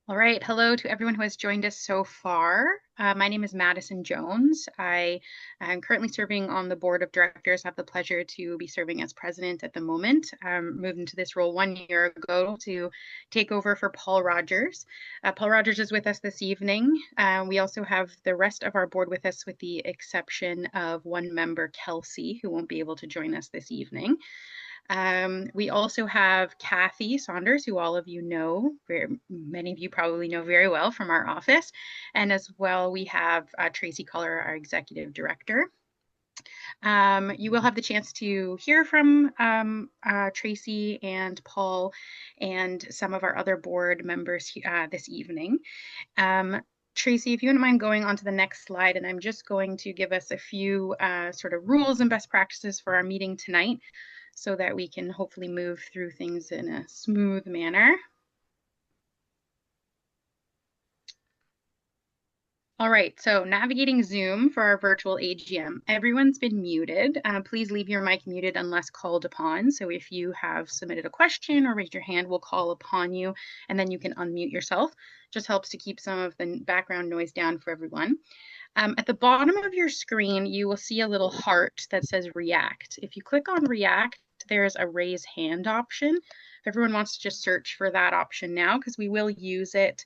All right. Hello to everyone who has joined us so far. My name is Madison Jones. I am currently serving on the board of directors. I have the pleasure to be serving as president at the moment. Moved into this role 1 year ago to take over for Paul Rogers. Paul Rogers is with us this evening. We also have the rest of our board with us, with the exception of one member, Kelsey, who won't be able to join us this evening. We also have Kathy Saunders, who all of you know, many of you probably know very well from our office. And as well, we have Tracy Culler, our executive director. You will have the chance to hear from Tracy and Paul and some of our other board members this evening. Tracy, if you wouldn't mind going on to the next slide, and I'm just going to give us a few sort of rules and best practices for our meeting tonight, so that we can hopefully move through things in a smooth manner. All right, so navigating Zoom for our virtual AGM. Everyone's been muted. Please leave your mic muted unless called upon. So if you have submitted a question or raised your hand, we'll call upon you, and then you can unmute yourself. Just helps to keep some of the background noise down for everyone. At the bottom of your screen, you will see a little heart that says React. If you click on React, there's a raise hand option. If everyone wants to just search for that option now, because we will use it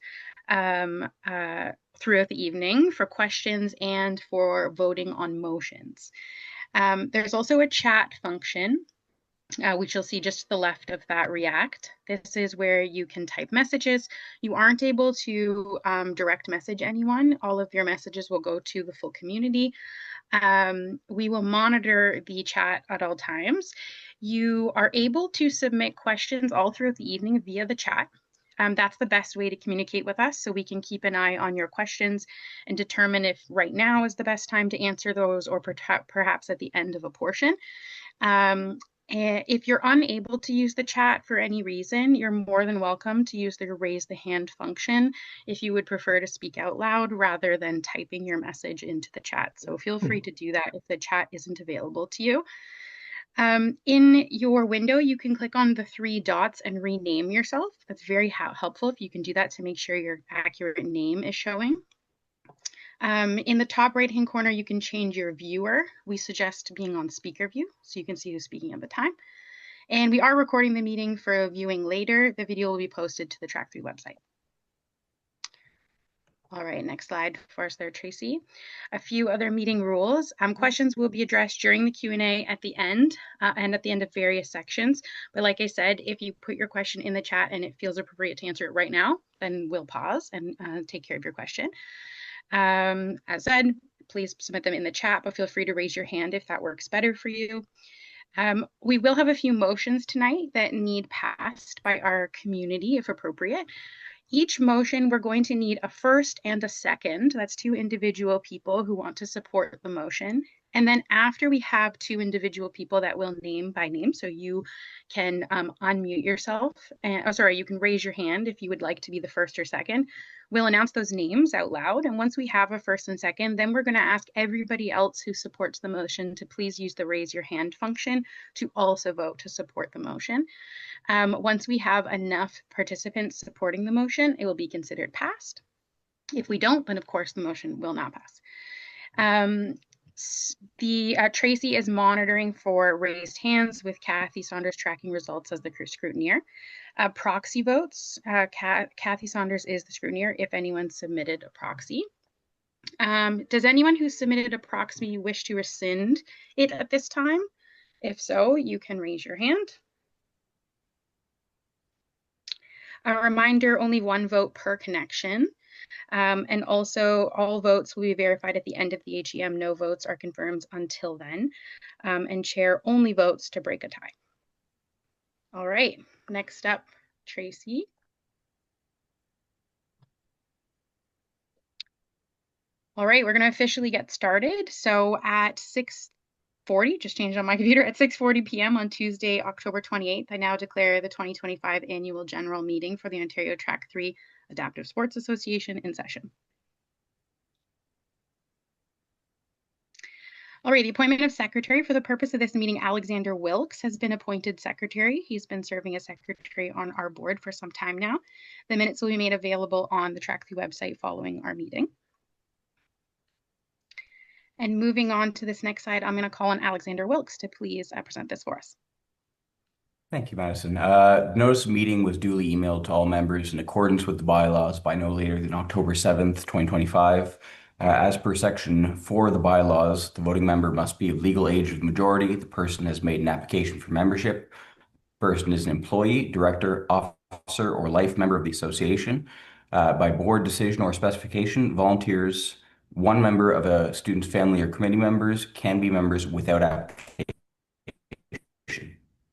throughout the evening for questions and for voting on motions. There's also a chat function, which you'll see just to the left of that React. This is where you can type messages. You aren't able to direct message anyone. All of your messages will go to the full community. We will monitor the chat at all times. You are able to submit questions all throughout the evening via the chat. That's the best way to communicate with us, so we can keep an eye on your questions and determine if right now is the best time to answer those, or perhaps at the end of a portion. If you're unable to use the chat for any reason, you're more than welcome to use the raise the hand function if you would prefer to speak out loud rather than typing your message into the chat. So feel free to do that if the chat isn't available to you. In your window, you can click on the three dots and rename yourself. That's very helpful if you can do that to make sure your accurate name is showing. In the top right-hand corner, you can change your viewer. We suggest being on speaker view so you can see who's speaking at the time. And we are recording the meeting for viewing later. The video will be posted to the Track3 website. All right, next slide for us there, Tracy. A few other meeting rules. Questions will be addressed during the Q&A at the end and at the end of various sections. But like I said, if you put your question in the chat and it feels appropriate to answer it right now, then we'll pause and take care of your question. As said, please submit them in the chat, but feel free to raise your hand if that works better for you. We will have a few motions tonight that need passed by our community if appropriate. Each motion, we're going to need a first and a second. That's two individual people who want to support the motion. And then after we have two individual people that will name by name, so you can unmute yourself, and you can raise your hand if you would like to be the first or second. We'll announce those names out loud, and once we have a first and second, then we're going to ask everybody else who supports the motion to please use the raise your hand function to also vote to support the motion. Once we have enough participants supporting the motion, it will be considered passed. If we don't, then of course the motion will not pass. Tracy is monitoring for raised hands, with Kathy Saunders tracking results as the scrutineer. Proxy votes, Kathy Saunders is the scrutineer if anyone submitted a proxy. Does anyone who submitted a proxy wish to rescind it at this time? If so, you can raise your hand. A reminder, only one vote per connection. And also all votes will be verified at the end of the AGM. No votes are confirmed until then. And chair only votes to break a tie. All right, next up, Tracy. All right, we're gonna officially get started. So at 6:40, just changed on my computer, at 6:40 p.m. on Tuesday, October 28th, I now declare the 2025 annual general meeting for the Ontario Track3 Adaptive Sports Association in session. All right, the appointment of secretary. For the purpose of this meeting, Alexander Wilkes has been appointed secretary. He's been serving as secretary on our board for some time now. The minutes will be made available on the Track3 website following our meeting. And moving on to this next slide, I'm going to call on Alexander Wilkes to please present this for us. Thank you, Madison. Notice of meeting was duly emailed to all members in accordance with the bylaws by no later than October 7th, 2025. As per Section 4 of the bylaws, the voting member must be of legal age of the majority. The person has made an application for membership. The person is an employee, director, officer, or life member of the association. By board decision or specification, volunteers, one member of a student's family or committee members can be members without application.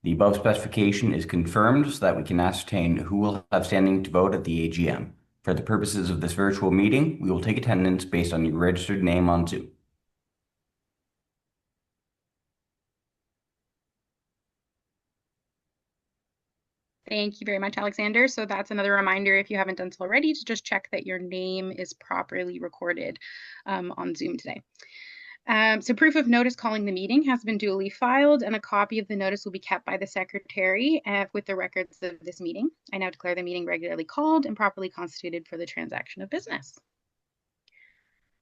The above specification is confirmed so that we can ascertain who will have standing to vote at the AGM. For the purposes of this virtual meeting, we will take attendance based on your registered name on Zoom. Thank you very much, Alexander. So that's another reminder, if you haven't done so already, to just check that your name is properly recorded on Zoom today. So proof of notice calling the meeting has been duly filed, and a copy of the notice will be kept by the secretary with the records of this meeting. I now declare the meeting regularly called and properly constituted for the transaction of business.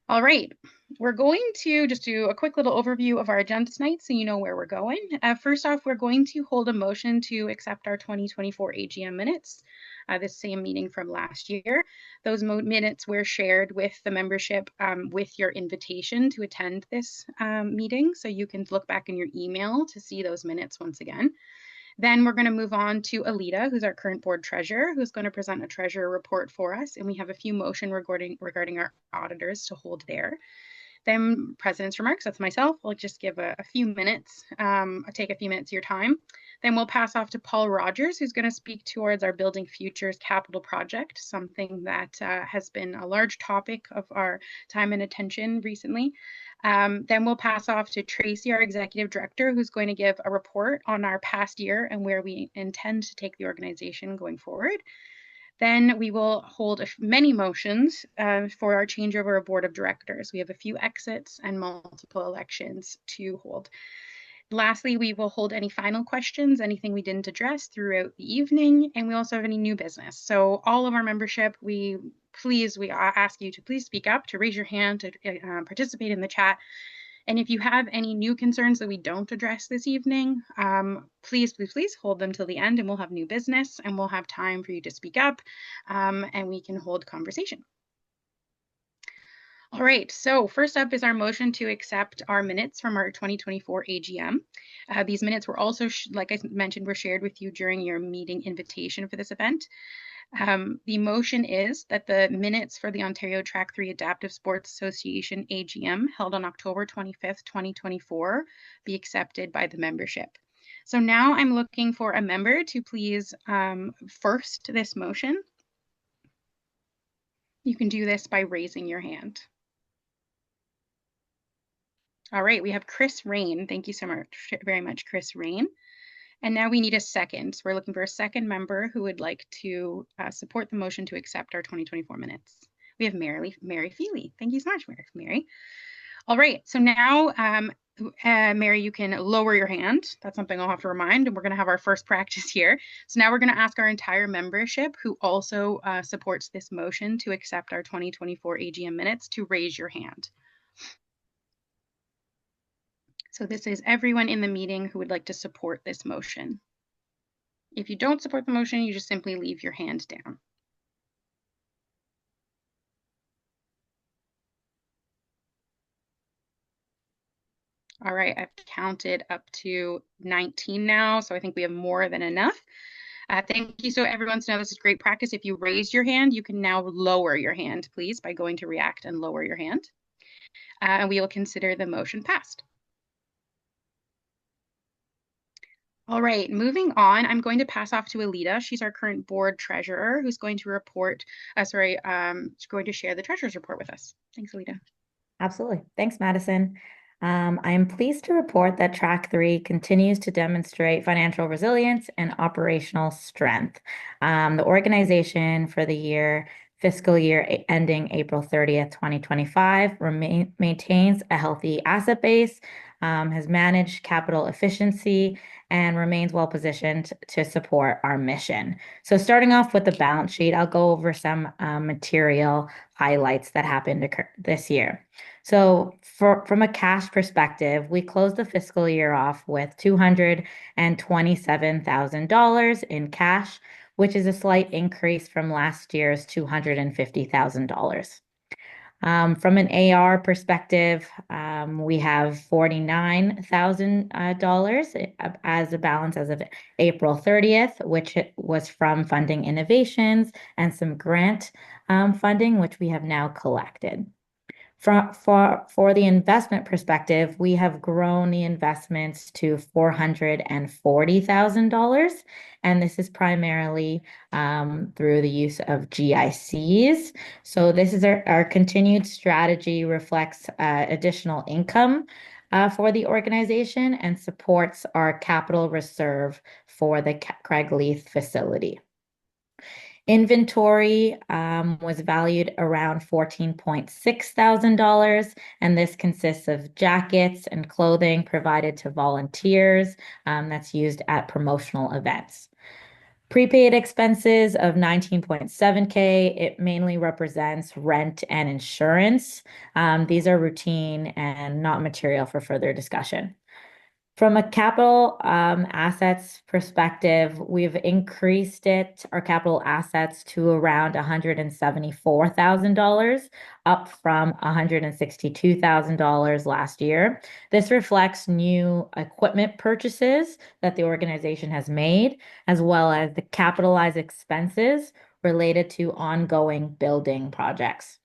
All right, we're going to just do a quick little overview of our agenda tonight so you know where we're going. First off, we're going to hold a motion to accept our 2024 AGM minutes, this same meeting from last year. Those minutes were shared with the membership with your invitation to attend this meeting, so you can look back in your email to see those minutes once again. Then we're going to move on to Alita, who's our current board treasurer, who's going to present a treasurer report for us. And we have a few motion regarding our auditors to hold there. Then president's remarks, that's myself. I'll just give a few minutes, I'll take a few minutes of your time. Then we'll pass off to Paul Rogers, who's going to speak towards our Building Futures capital project, something that has been a large topic of our time and attention recently. Then we'll pass off to Tracy, our executive director, who's going to give a report on our past year and where we intend to take the organization going forward. Then we will hold many motions for our changeover of board of directors. We have a few exits and multiple elections to hold. Lastly, we will hold any final questions, anything we didn't address throughout the evening, and we also have any new business. So all of our membership, we ask you to please speak up, to raise your hand, to participate in the chat. And if you have any new concerns that we don't address this evening, please hold them till the end, and we'll have new business, and we'll have time for you to speak up, and we can hold conversation. All right, so first up is our motion to accept our minutes from our 2024 AGM. These minutes were also, like I mentioned, were shared with you during your meeting invitation for this event. The motion is that the minutes for the Ontario Track3 Adaptive Sports Association AGM held on October 25th, 2024 be accepted by the membership. So now I'm looking for a member to please first this motion. You can do this by raising your hand. All right, we have Chris Rain. Thank you so much, very much, Chris Rain. And now we need a second. So we're looking for a second member who would like to support the motion to accept our 2024 minutes. We have Mary Feely. Thank you so much, Mary. All right, so now, Mary, you can lower your hand. That's something I'll have to remind, and we're gonna have our first practice here. So now we're gonna ask our entire membership who also supports this motion to accept our 2024 AGM minutes to raise your hand. So this is everyone in the meeting who would like to support this motion. If you don't support the motion, you just simply leave your hand down. All right, I've counted up to 19 now, so I think we have more than enough. Thank you. So everyone's know this is great practice. If you raise your hand, you can now lower your hand, please, by going to react and lower your hand. And we will consider the motion passed. All right, moving on, I'm going to pass off to Alita. She's our current board treasurer who's going to report, she's going to share the treasurer's report with us. Thanks, Alita. Absolutely. Thanks, Madison. I am pleased to report that Track3 continues to demonstrate financial resilience and operational strength. The organization for the year fiscal year ending April 30th, 2025, maintains a healthy asset base, has managed capital efficiency, and remains well positioned to support our mission. So starting off with the balance sheet, I'll go over some material highlights that happened this year. So from a cash perspective, we closed the fiscal year off with $227,000 in cash, which is a slight increase from last year's $250,000. From an AR perspective, we have $49,000 as a balance as of April 30th, which was from funding innovations and some grant funding, which we have now collected. For the investment perspective, we have grown the investments to $440,000, and this is primarily through the use of GICs. So this is our continued strategy reflects additional income for the organization and supports our capital reserve for the Craigleith facility. Inventory was valued around $14,600, and this consists of jackets and clothing provided to volunteers that's used at promotional events. Prepaid expenses of $19,700. It mainly represents rent and insurance. These are routine and not material for further discussion. From a capital assets perspective, we've increased our capital assets to around $174,000, up from $162,000 last year. This reflects new equipment purchases that the organization has made, as well as the capitalized expenses related to ongoing building projects.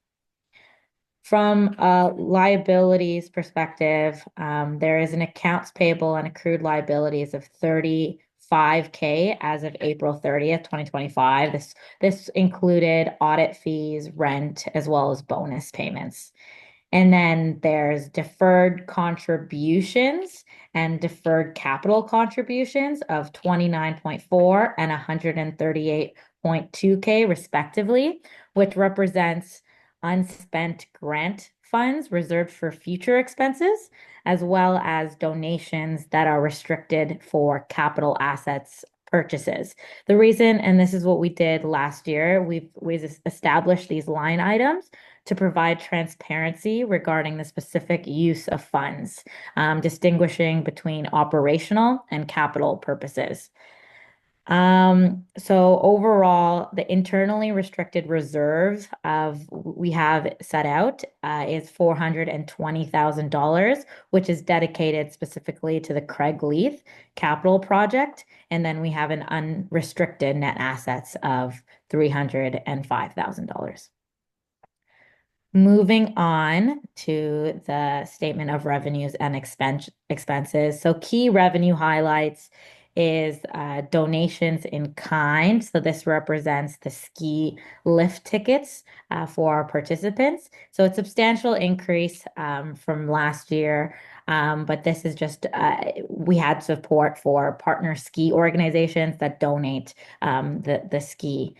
From a liabilities perspective, there is an accounts payable and accrued liabilities of $35,000 as of April 30th, 2025. This included audit fees, rent, as well as bonus payments. And then there's deferred contributions and deferred capital contributions of $29,400 and $138,200 respectively, which represents unspent grant funds reserved for future expenses, as well as donations that are restricted for capital assets purchases. The reason, and this is what we did last year, we've established these line items to provide transparency regarding the specific use of funds, distinguishing between operational and capital purposes. So overall, the internally restricted reserves we have set out is $420,000, which is dedicated specifically to the Craigleith capital project. And then we have an unrestricted net assets of $305,000. Moving on to the statement of revenues and expenses. So key revenue highlights is donations in kind. So this represents the ski lift tickets for our participants. So it's a substantial increase from last year. But this is just, we had support for partner ski organizations that donate the ski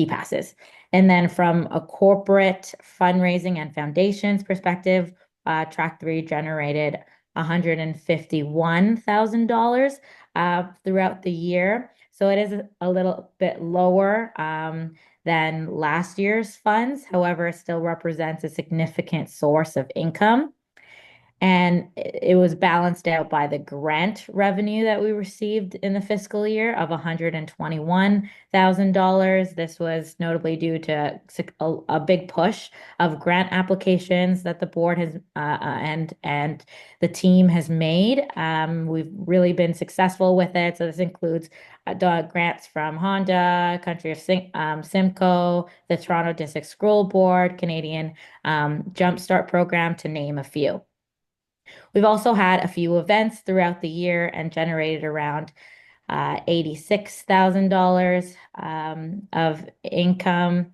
passes. And then from a corporate fundraising and foundations perspective, Track3 generated $151,000 throughout the year. So it is a little bit lower than last year's funds. However, it still represents a significant source of income. And it was balanced out by the grant revenue that we received in the fiscal year of $121,000. This was notably due to a big push of grant applications that the board has and the team has made. We've really been successful with it. So this includes grants from Honda, Country of Simcoe, the Toronto District School Board, Canadian Jumpstart Program, to name a few. We've also had a few events throughout the year and generated around $86,000 of income.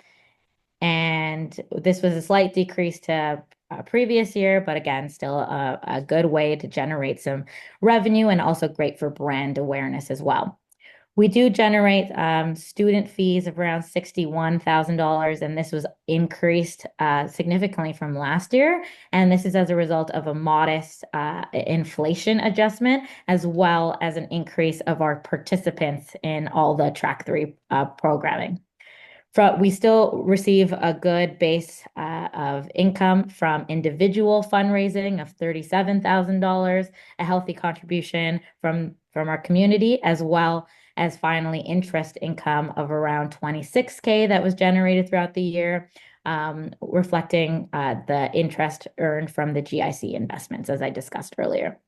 And this was a slight decrease to previous year, but again, still a good way to generate some revenue and also great for brand awareness as well. We do generate student fees of around $61,000, and this was increased significantly from last year. And this is as a result of a modest inflation adjustment, as well as an increase of our participants in all the Track3 programming. We still receive a good base of income from individual fundraising of $37,000, a healthy contribution from our community, as well as finally interest income of around 26K that was generated throughout the year, reflecting the interest earned from the GIC investments, as I discussed earlier.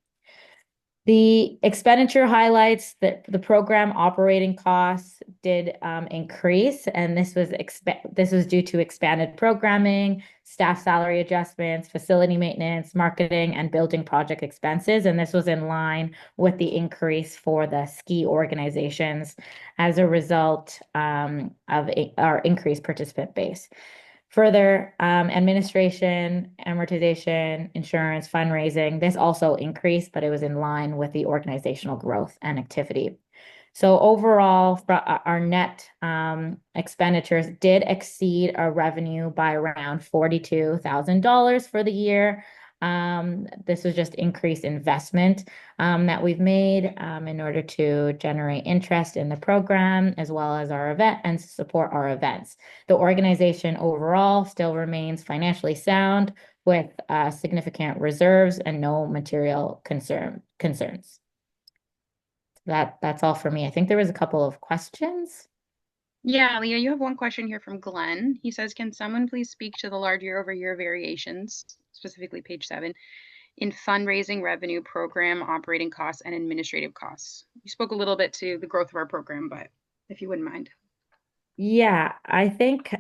The expenditure highlights that the program operating costs did increase, and this was due to expanded programming, staff salary adjustments, facility maintenance, marketing, and building project expenses. And this was in line with the increase for the ski organizations as a result of our increased participant base. Further, administration, amortization, insurance, fundraising, this also increased, but it was in line with the organizational growth and activity. So overall, our net expenditures did exceed our revenue by around $42,000 for the year. This was just increased investment that we've made in order to generate interest in the program, as well as our event and support our events. The organization overall still remains financially sound with significant reserves and no material concerns. That's all for me. I think there was a couple of questions. Yeah, Leah, you have one question here from Glenn. He says, can someone please speak to the large year-over-year variations, specifically page 7, in fundraising, revenue, program, operating costs, and administrative costs? You spoke a little bit to the growth of our program, but if you wouldn't mind. Yeah, I think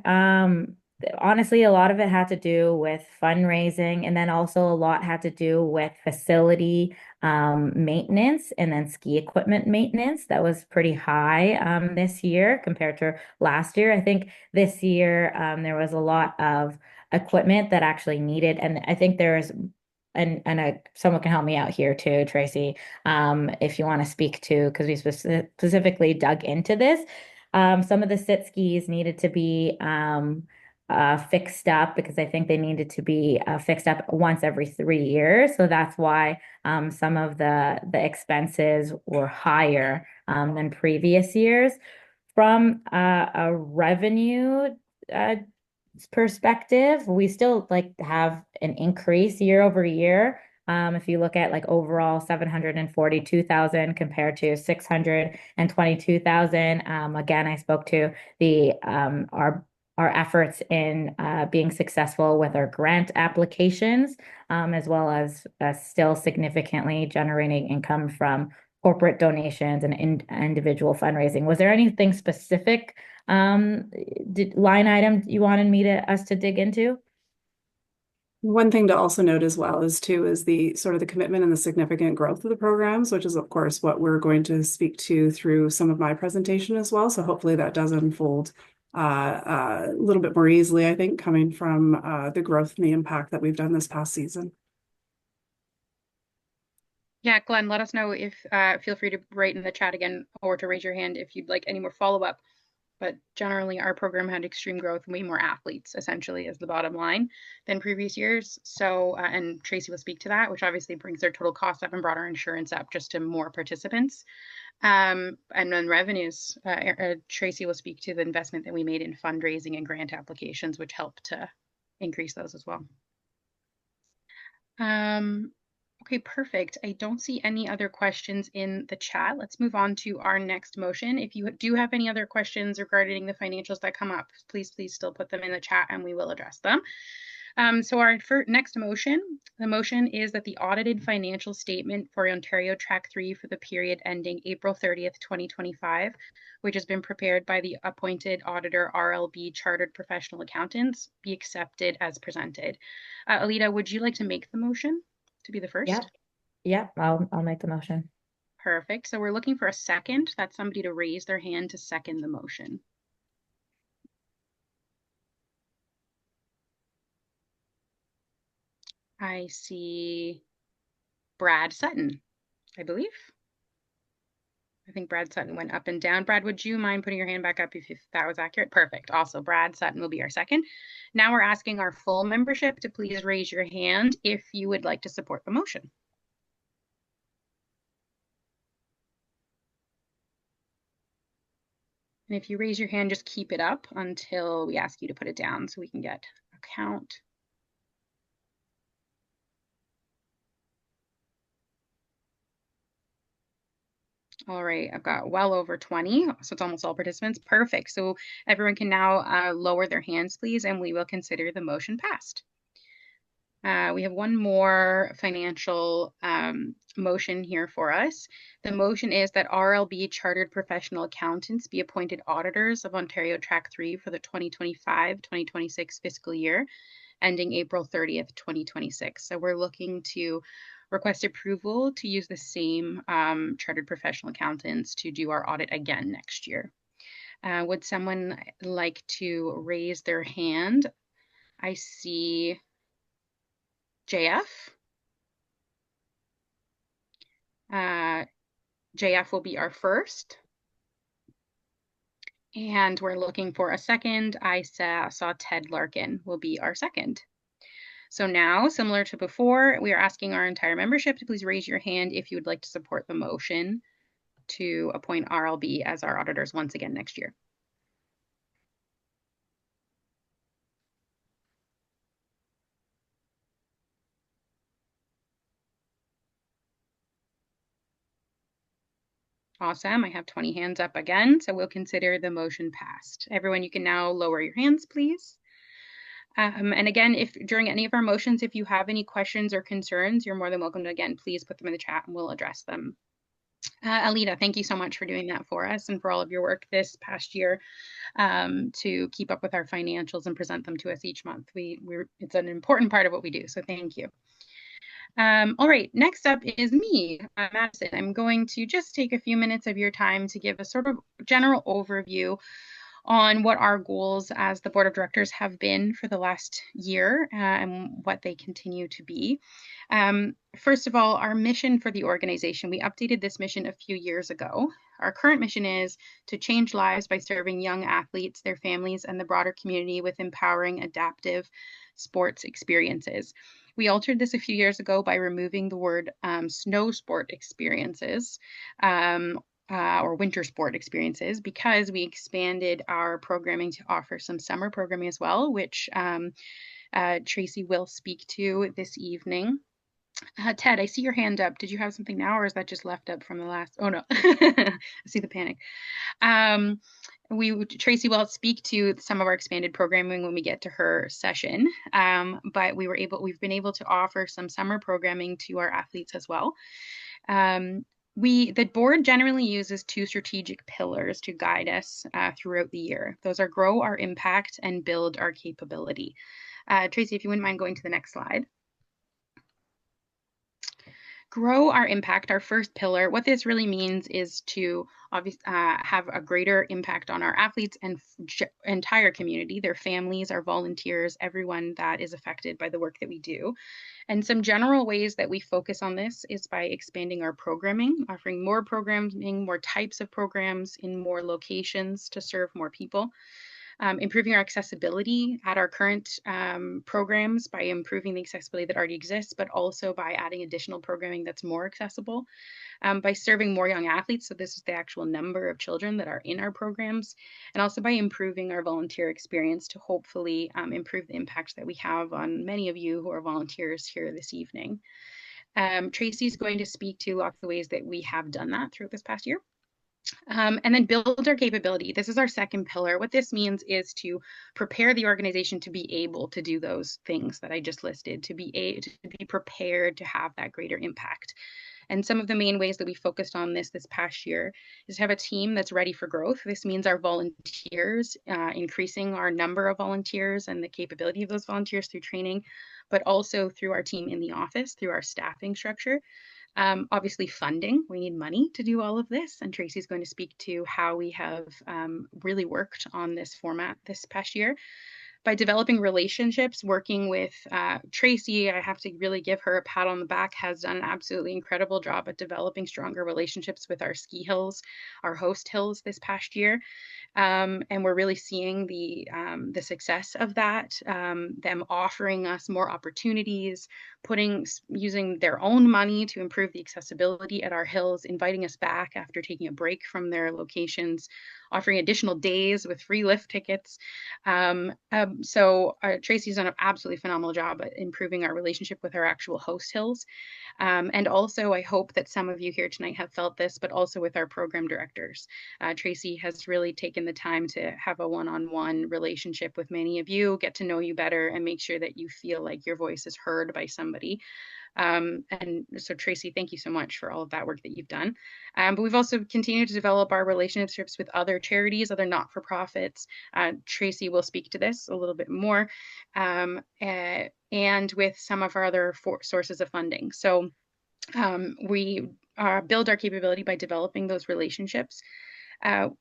honestly, a lot of it had to do with fundraising, and then also a lot had to do with facility maintenance and then ski equipment maintenance. That was pretty high this year compared to last year. I think this year there was a lot of equipment that actually needed, and I think there's someone can help me out here too, Tracy, if you want to speak to, because we specifically dug into this. Some of the sit skis needed to be fixed up because I think they needed to be fixed up once every 3 years. So that's why some of the expenses were higher than previous years. From a revenue perspective, we still have an increase year over year. If you look at overall 742,000 compared to 622,000. Again, I spoke to the our efforts in being successful with our grant applications, as well as still significantly generating income from corporate donations and individual fundraising. Was there anything specific line item you wanted us to dig into? One thing to also note as well is the sort of the commitment and the significant growth of the programs, which is of course what we're going to speak to through some of my presentation as well. So hopefully that does unfold a little bit more easily, I think, coming from the growth and the impact that we've done this past season. Yeah, Glenn, let us know if feel free to write in the chat again or to raise your hand if you'd like any more follow-up. But generally, our program had extreme growth, way more athletes, essentially, is the bottom line than previous years. So, and Tracy will speak to that, which obviously brings their total cost up and brought our insurance up just to more participants. And then revenues, Tracy will speak to the investment that we made in fundraising and grant applications, which helped to increase those as well. Okay, perfect. I don't see any other questions in the chat. Let's move on to our next motion. If you do have any other questions regarding the financials that come up, please still put them in the chat and we will address them. So our next motion, the motion is that the audited financial statement for Ontario Track3 for the period ending April 30th, 2025, which has been prepared by the appointed auditor RLB Chartered Professional Accountants, be accepted as presented. Alita, would you like to make the motion to be the first? Yeah, I'll make the motion. Perfect. So we're looking for a second. That's somebody to raise their hand to second the motion. I see Brad Sutton, I believe. I think Brad Sutton went up and down. Brad, would you mind putting your hand back up if that was accurate? Perfect. Also, Brad Sutton will be our second. Now we're asking our full membership to please raise your hand if you would like to support the motion. And if you raise your hand, just keep it up until we ask you to put it down so we can get a count. All right, I've got well over 20, so it's almost all participants. Perfect. So everyone can now lower their hands, please, and we will consider the motion passed. We have one more financial motion here for us. The motion is that RLB Chartered Professional Accountants be appointed auditors of Ontario Track 3 for the 2025-2026 fiscal year, ending April 30th, 2026. So we're looking to request approval to use the same chartered professional accountants to do our audit again next year. Would someone like to raise their hand? I see JF. JF will be our first. And we're looking for a second. I saw Ted Larkin will be our second. So now, similar to before, we are asking our entire membership to please raise your hand if you would like to support the motion to appoint RLB as our auditors once again next year. Awesome. I have 20 hands up again, so we'll consider the motion passed. Everyone, you can now lower your hands, please. And again, if during any of our motions, if you have any questions or concerns, you're more than welcome to, again, please put them in the chat and we'll address them. Alita, thank you so much for doing that for us and for all of your work this past year to keep up with our financials and present them to us each month. It's an important part of what we do, so thank you. All right, next up is me, Madison. I'm going to just take a few minutes of your time to give a sort of general overview on what our goals as the board of directors have been for the last year and what they continue to be. First of all, our mission for the organization, we updated this mission a few years ago. Our current mission is to change lives by serving young athletes, their families, and the broader community with empowering, adaptive sports experiences. We altered this a few years ago by removing the word snow sport experiences or winter sport experiences because we expanded our programming to offer some summer programming as well, which Tracy will speak to this evening. Ted, I see your hand up. Did you have something now, or is that just left up from the last? Oh no, I see the panic. Tracy will speak to some of our expanded programming when we get to her session, but we've been able to offer some summer programming to our athletes as well. The board generally uses two strategic pillars to guide us throughout the year. Those are grow our impact and build our capability. Tracy, if you wouldn't mind going to the next slide. Grow our impact, our first pillar. What this really means is to have a greater impact on our athletes and entire community, their families, our volunteers, everyone that is affected by the work that we do. And some general ways that we focus on this is by expanding our programming, offering more programming, more types of programs in more locations to serve more people. Improving our accessibility at our current programs by improving the accessibility that already exists, but also by adding additional programming that's more accessible, by serving more young athletes. So this is the actual number of children that are in our programs, and also by improving our volunteer experience to hopefully improve the impact that we have on many of you who are volunteers here this evening. Tracy's going to speak to lots of ways that we have done that throughout this past year. And then build our capability. This is our second pillar. What this means is to prepare the organization to be able to do those things that I just listed, to be prepared to have that greater impact. And some of the main ways that we focused on this past year is to have a team that's ready for growth. This means our volunteers, increasing our number of volunteers and the capability of those volunteers through training, but also through our team in the office, through our staffing structure. Obviously funding, we need money to do all of this, and Tracy's going to speak to how we have really worked on this format this past year. by developing relationships, working with Tracy. I have to really give her a pat on the back, has done an absolutely incredible job at developing stronger relationships with our ski hills, our host hills this past year. And we're really seeing the success of that, them offering us more opportunities, using their own money to improve the accessibility at our hills, inviting us back after taking a break from their locations, offering additional days with free lift tickets. So Tracy's done an absolutely phenomenal job at improving our relationship with our actual host hills. And also, I hope that some of you here tonight have felt this, but also with our program directors. Tracy has really taken the time to have a one-on-one relationship with many of you, get to know you better, and make sure that you feel like your voice is heard by somebody. And so Tracy, thank you so much for all of that work that you've done. But we've also continued to develop our relationships with other charities, other not-for-profits. Tracy will speak to this a little bit more, and with some of our other sources of funding. So we build our capability by developing those relationships.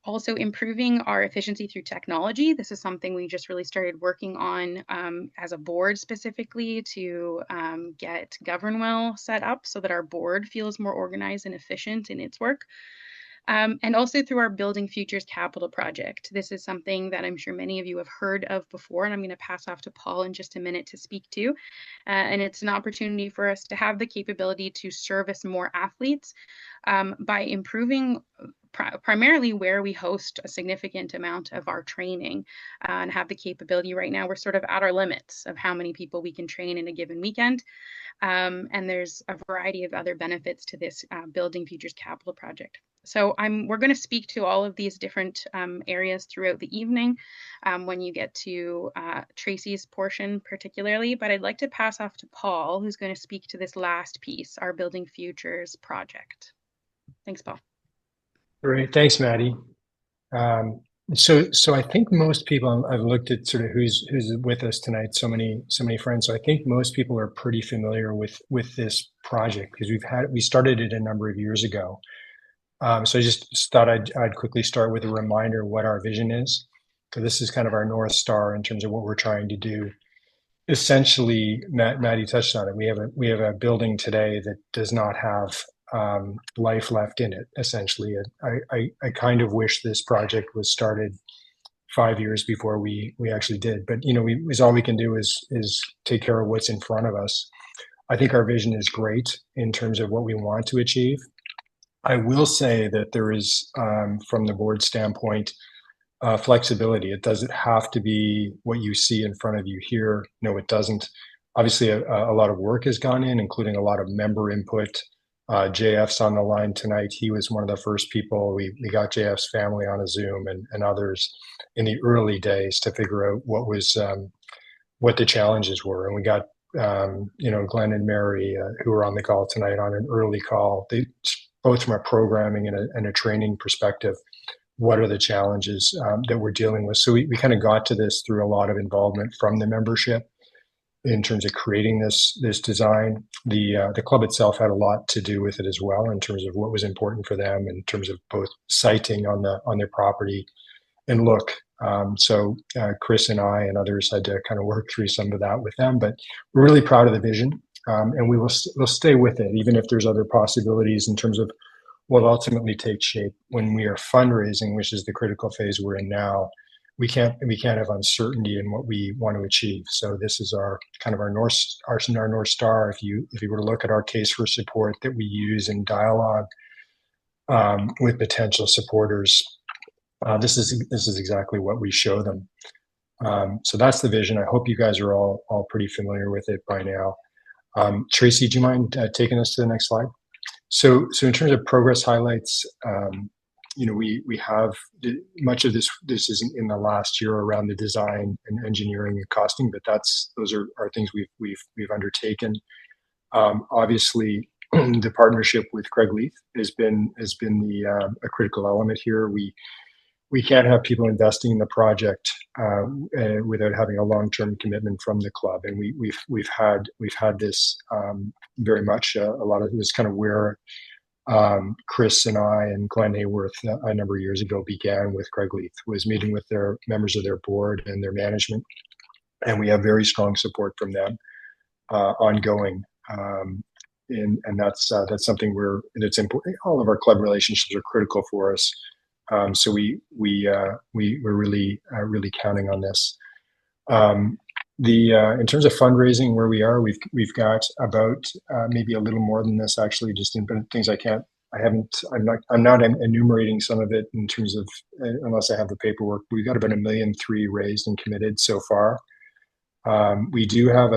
Also improving our efficiency through technology. This is something we just really started working on as a board specifically to get GovernWell set up so that our board feels more organized and efficient in its work. And also through our Building Futures Capital project. This is something that I'm sure many of you have heard of before, and I'm going to pass off to Paul in just a minute to speak to. And it's an opportunity for us to have the capability to service more athletes by improving primarily where we host a significant amount of our training and have the capability. Right now, we're sort of at our limits of how many people we can train in a given weekend. And there's a variety of other benefits to this Building Futures Capital project. So we're going to speak to all of these different areas throughout the evening when you get to Tracy's portion particularly, but I'd like to pass off to Paul, who's going to speak to this last piece, our Building Futures project. Thanks, Paul. Great, thanks, Maddie. So I think most people, I've looked at sort of who's with us tonight, so many friends. So I think most people are pretty familiar with this project because we started it a number of years ago. So I just thought I'd quickly start with a reminder of what our vision is. So this is kind of our North Star in terms of what we're trying to do. Essentially, Maddie touched on it. We have a building today that does not have life left in it. Essentially, I kind of wish this project was started 5 years before we actually did. But all we can do is take care of what's in front of us. I think our vision is great in terms of what we want to achieve. I will say that there is, from the board standpoint, flexibility. It doesn't have to be what you see in front of you here. No, it doesn't. Obviously, a lot of work has gone in, including a lot of member input. JF's on the line tonight. He was one of the first people. We got JF's family on a Zoom and others in the early days to figure out what the challenges were. And we got Glenn and Mary, who were on the call tonight, on an early call. They both from a programming and a training perspective, what are the challenges that we're dealing with? So we kind of got to this through a lot of involvement from the membership in terms of creating this design. The club itself had a lot to do with it as well in terms of what was important for them in terms of both siting on their property and look. So Chris and I and others had to kind of work through some of that with them, but we're really proud of the vision. And we'll stay with it, even if there's other possibilities in terms of what ultimately takes shape when we are fundraising, which is the critical phase we're in now. We can't have uncertainty in what we want to achieve. So this is our North Star. If you were to look at our case for support that we use in dialogue with potential supporters, this is exactly what we show them. So that's the vision. I hope you guys are all pretty familiar with it by now. Tracy, do you mind taking us to the next slide? So in terms of progress highlights, we have much of this isn't in the last year around the design and engineering and costing, but those are things we've undertaken. Obviously, the partnership with Craig Leith has been a critical element here. We can't have people investing in the project without having a long-term commitment from the club, and we've had this very much. A lot of this kind of where Chris and I and Glenn Hayworth a number of years ago began with Craig Leith, was meeting with their members of their board and their management and we have very strong support from them ongoing. And that's something that's important. All of our club relationships are critical for us. So we're really counting on this. In terms of fundraising, where we are, we've got about maybe a little more than this actually, just in things I'm not enumerating some of it in terms of unless I have the paperwork. We've got about $1.3 million raised and committed so far. We do have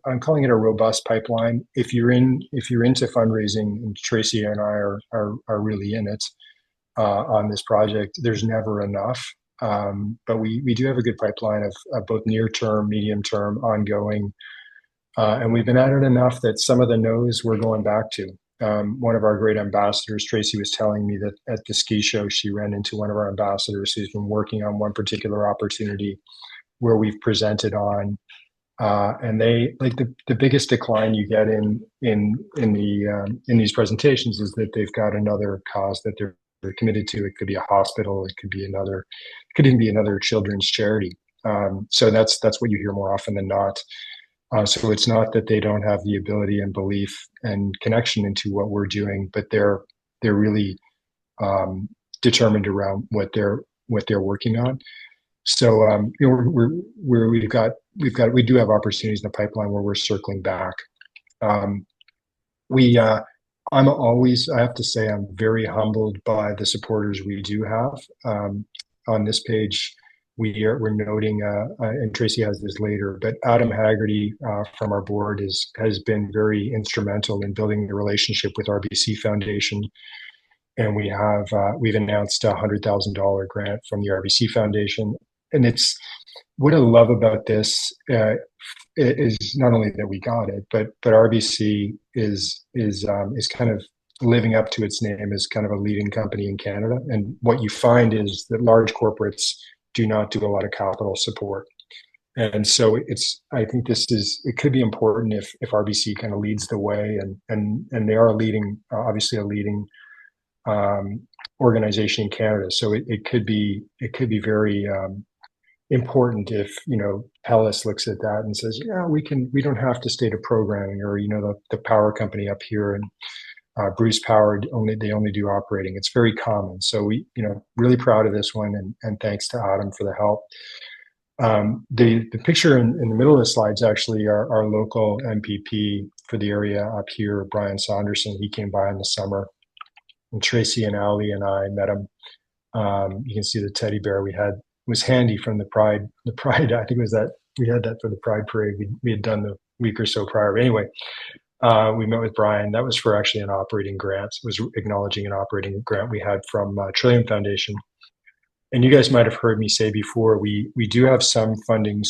I'm calling it a robust pipeline. If you're into fundraising, and Tracy and I are really in it on this project, there's never enough. But we do have a good pipeline of both near term, medium term, ongoing. And we've been at it enough that some of the no's we're going back to. One of our great ambassadors, Tracy, was telling me that at the ski show, she ran into one of our ambassadors who's been working on one particular opportunity where we've presented on, and they like the biggest decline you get in these presentations is that they've got another cause that they're committed to. It could be a hospital, it could even be another children's charity. So that's what you hear more often than not. So it's not that they don't have the ability and belief and connection into what we're doing, but they're really determined around what they're working on. So we do have opportunities in the pipeline where we're circling back. I have to say, I'm very humbled by the supporters we do have. On this page, we're noting, and Tracy has this later, but Adam Haggerty from our board has been very instrumental in building the relationship with RBC Foundation. And we've announced a $100,000 grant from the RBC Foundation. And it's what I love about this is not only that we got it, but RBC is kind of living up to its name as kind of a leading company in Canada. And what you find is that large corporates do not do a lot of capital support. And so I think it could be important if RBC kind of leads the way, and they are obviously a leading organization in Canada. So it could be very important if Telus looks at that and says, yeah, we don't have to stay to programming, or the power company up here and Bruce Power they only do operating. It's very common. So we really proud of this one, and thanks to Adam for the help. The picture in the middle of the slides actually are our local MPP for the area up here, Brian Saunderson. He came by in the summer, and Tracy and Ali and I met him. You can see the teddy bear was handy from the Pride. The Pride, I think it was that we had that for the Pride parade we had done the week or so prior. But anyway, we met with Brian. That was for actually an operating grant. It was acknowledging an operating grant we had from Trillium Foundation. And you guys might have heard me say before, we do have some funding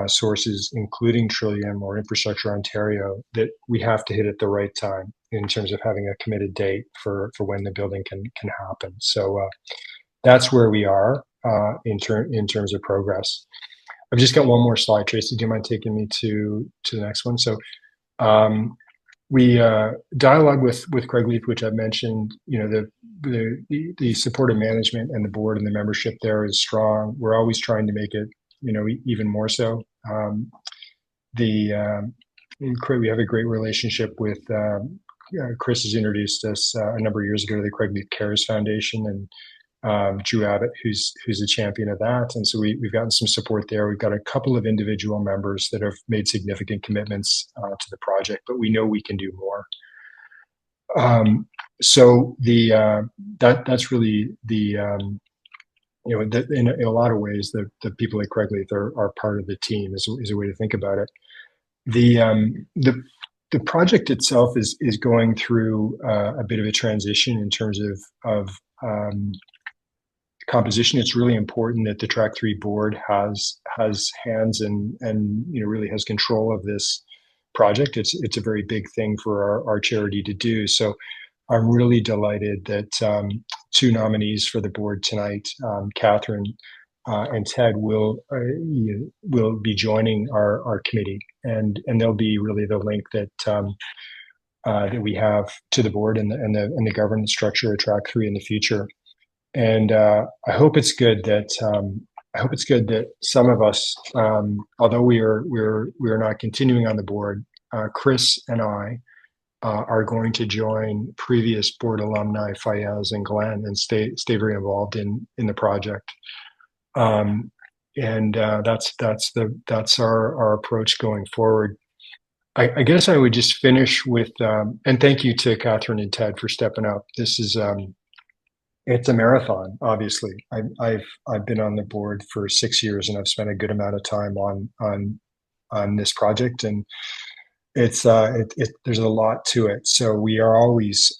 sources, including Trillium or Infrastructure Ontario, that we have to hit at the right time in terms of having a committed date for when the building can happen. So that's where we are in terms of progress. I've just got one more slide. Tracy, do you mind taking me to the next one? So we dialogue with Craig Leaf, which I've mentioned. The support of management and the board and the membership there is strong. We're always trying to make it even more so. We have a great relationship with Chris has introduced us a number of years ago to the Craig Leaf Cares Foundation, and Drew Abbott, who's a champion of that. And so we've gotten some support there. We've got a couple of individual members that have made significant commitments to the project, but we know we can do more. So that's really in a lot of ways, the people at Craig Leaf are part of the team is a way to think about it. The project itself is going through a bit of a transition in terms of composition. It's really important that the Track3 board has hands and really has control of this project. It's a very big thing for our charity to do. So I'm really delighted that two nominees for the board tonight, Catherine and Ted, will be joining our committee, and they'll be really the link that we have to the board and the governance structure of Track3 in the future. And I hope it's good that I hope it's good that some of us, although we're not continuing on the board, Chris and I are going to join previous board alumni Fayez and Glenn and stay very involved in the project. And that's our approach going forward. I guess I would just finish with and thank you to Catherine and Ted for stepping up. This is it's a marathon, obviously. I've been on the board for 6 years, and I've spent a good amount of time on this project, and it's there's a lot to it. So we are always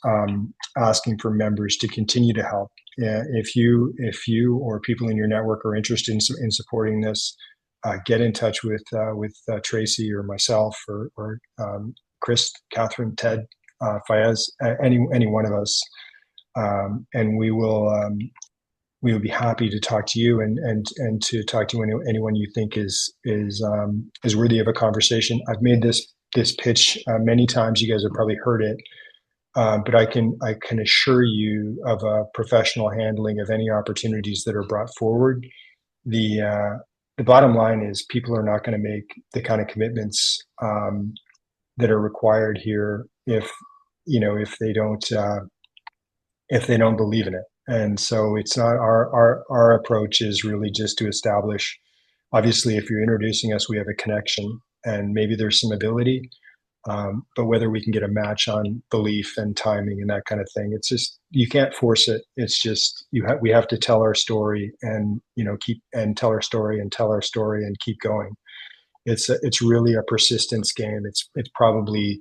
asking for members to continue to help. If you or people in your network are interested in supporting this, get in touch with Tracy or myself or Chris, Catherine, Ted, Fayez, any one of us, and we will be happy to talk to you and to talk to anyone you think is worthy of a conversation. I've made this pitch many times. You guys have probably heard it, but I can assure you of a professional handling of any opportunities that are brought forward. The bottom line is people are not going to make the kind of commitments that are required here if they don't believe in it. And so it's not our approach is really just to establish, obviously, if you're introducing us, we have a connection and maybe there's some ability, but whether we can get a match on belief and timing and that kind of thing, it's just, you can't force it. It's just, we have to tell our story and, tell our story and keep going. It's really a persistence game. It's probably,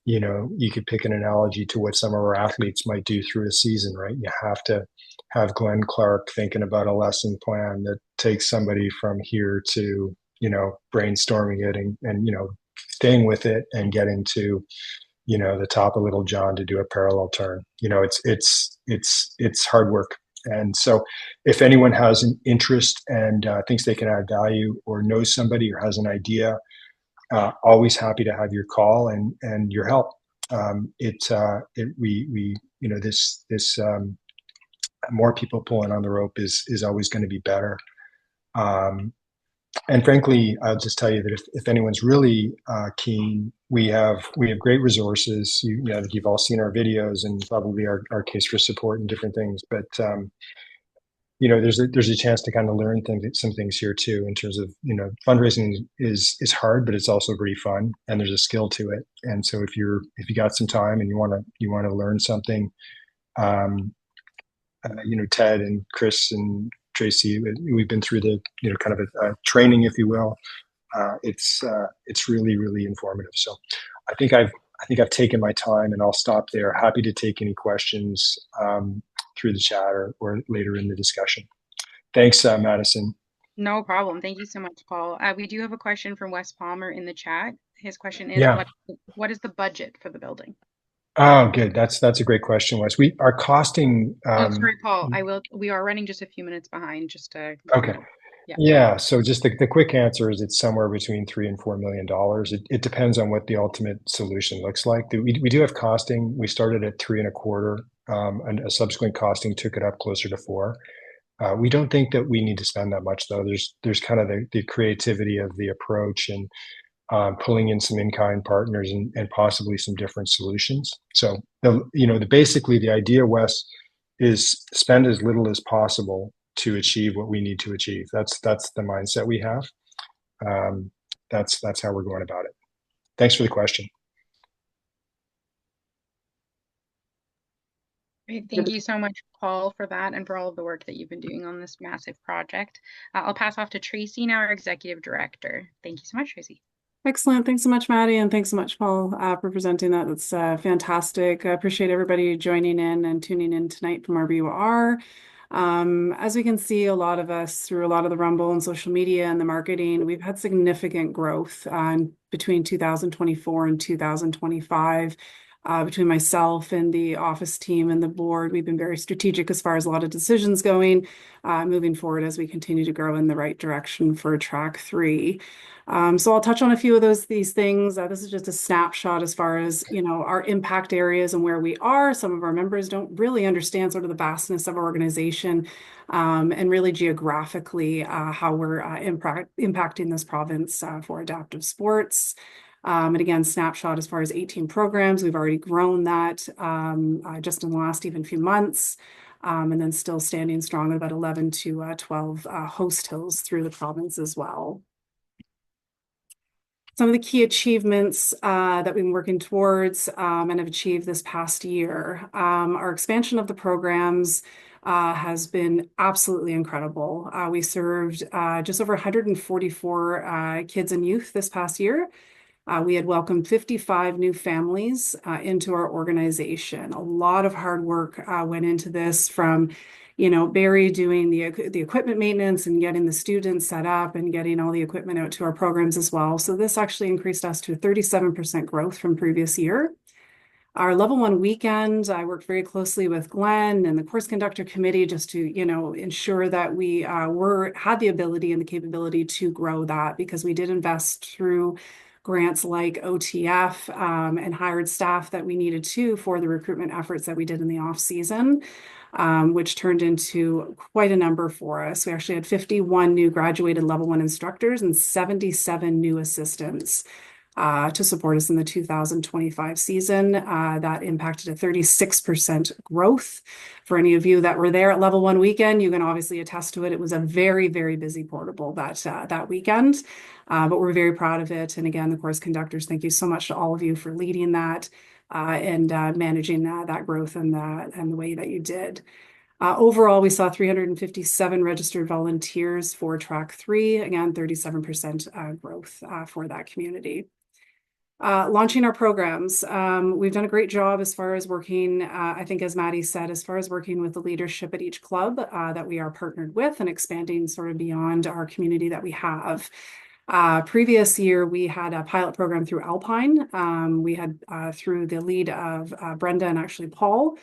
you could pick an analogy to what some of our athletes might do through a season, right? You have to have Glenn Clark thinking about a lesson plan that takes somebody from here to, brainstorming it and staying with it and getting to, the top of Little John to do a parallel turn. It's hard work. And so if anyone has an interest and thinks they can add value or knows somebody or has an idea, always happy to have your call and your help. This more people pulling on the rope is always going to be better. And frankly, I'll just tell you that if anyone's really keen, we have great resources. You've all seen our videos and probably our case for support and different things, but there's a chance to kind of learn some things here too, in terms of, fundraising is hard, but it's also pretty fun and there's a skill to it. And so if you got some time and you want to learn something, Ted and Chris and Tracy, we've been through the, kind of a training, if you will. It's really, really informative. So I think I've taken my time and I'll stop there. Happy to take any questions, through the chat or later in the discussion. Thanks, Madison. No problem. Thank you so much, Paul. We do have a question from Wes Palmer in the chat. His question is, what is the budget for the building? Oh, good. That's a great question, Wes. Our costing. Sorry, Paul. We are running just a few minutes behind. Okay. Yeah. So just the quick answer is it's somewhere between $3 and $4 million. It depends on what the ultimate solution looks like. We do have costing. We started at 3.25, and a subsequent costing took it up closer to 4. We don't think that we need to spend that much, though. There's kind of the creativity of the approach and pulling in some in-kind partners and possibly some different solutions. So basically the idea, Wes, is spend as little as possible to achieve what we need to achieve. That's the mindset we have. That's how we're going about it. Thanks for the question. Great. Thank you so much, Paul, for that and for all of the work that you've been doing on this massive project. I'll pass off to Tracy now, our Executive Director. Thank you so much, Tracy. Excellent. Thanks so much, Maddie, and thanks so much, Paul, for presenting that. That's fantastic. I appreciate everybody joining in and tuning in tonight from wherever you are. As we can see, a lot of us, through a lot of the Rumble and social media and the marketing, we've had significant growth between 2024 and 2025. between myself and the office team and the board, we've been very strategic as far as a lot of decisions going, moving forward as we continue to grow in the right direction for Track3. So I'll touch on a few of these things. This is just a snapshot as far as, our impact areas and where we are. Some of our members don't really understand sort of the vastness of our organization, and really geographically how we're impacting this province for adaptive sports. And again, snapshot as far as 18 programs. We've already grown that just in the last even few months. And then still standing strong at about 11 to 12 host hills through the province as well. Some of the key achievements that we've been working towards and have achieved this past year. Our expansion of the programs has been absolutely incredible. We served just over 144 kids and youth this past year. We had welcomed 55 new families into our organization. A lot of hard work went into this, from Barry doing the equipment maintenance and getting the students set up and getting all the equipment out to our programs as well. So this actually increased us to a 37% growth from previous year. Our level 1 weekend, I worked very closely with Glenn and the course conductor committee just to, ensure that we had the ability and the capability to grow that, because we did invest through grants like OTF and hired staff that we needed to for the recruitment efforts that we did in the off season. Which turned into quite a number for us. We actually had 51 new graduated level 1 instructors and 77 new assistants to support us in the 2025 season. That impacted a 36% growth. For any of you that were there at level 1 weekend, you can obviously attest to it. It was a very, very busy portable that weekend, but we're very proud of it. And again, the course conductors, thank you so much to all of you for leading that. And managing that growth and the way that you did. Overall, we saw 357 registered volunteers for Track3, again, 37% growth for that community. Launching our programs. We've done a great job as far as working, I think as Maddie said, as far as working with the leadership at each club that we are partnered with, and expanding sort of beyond our community that we have. Previous year, we had a pilot program through Alpine. We had through the lead of Brenda and actually Paul.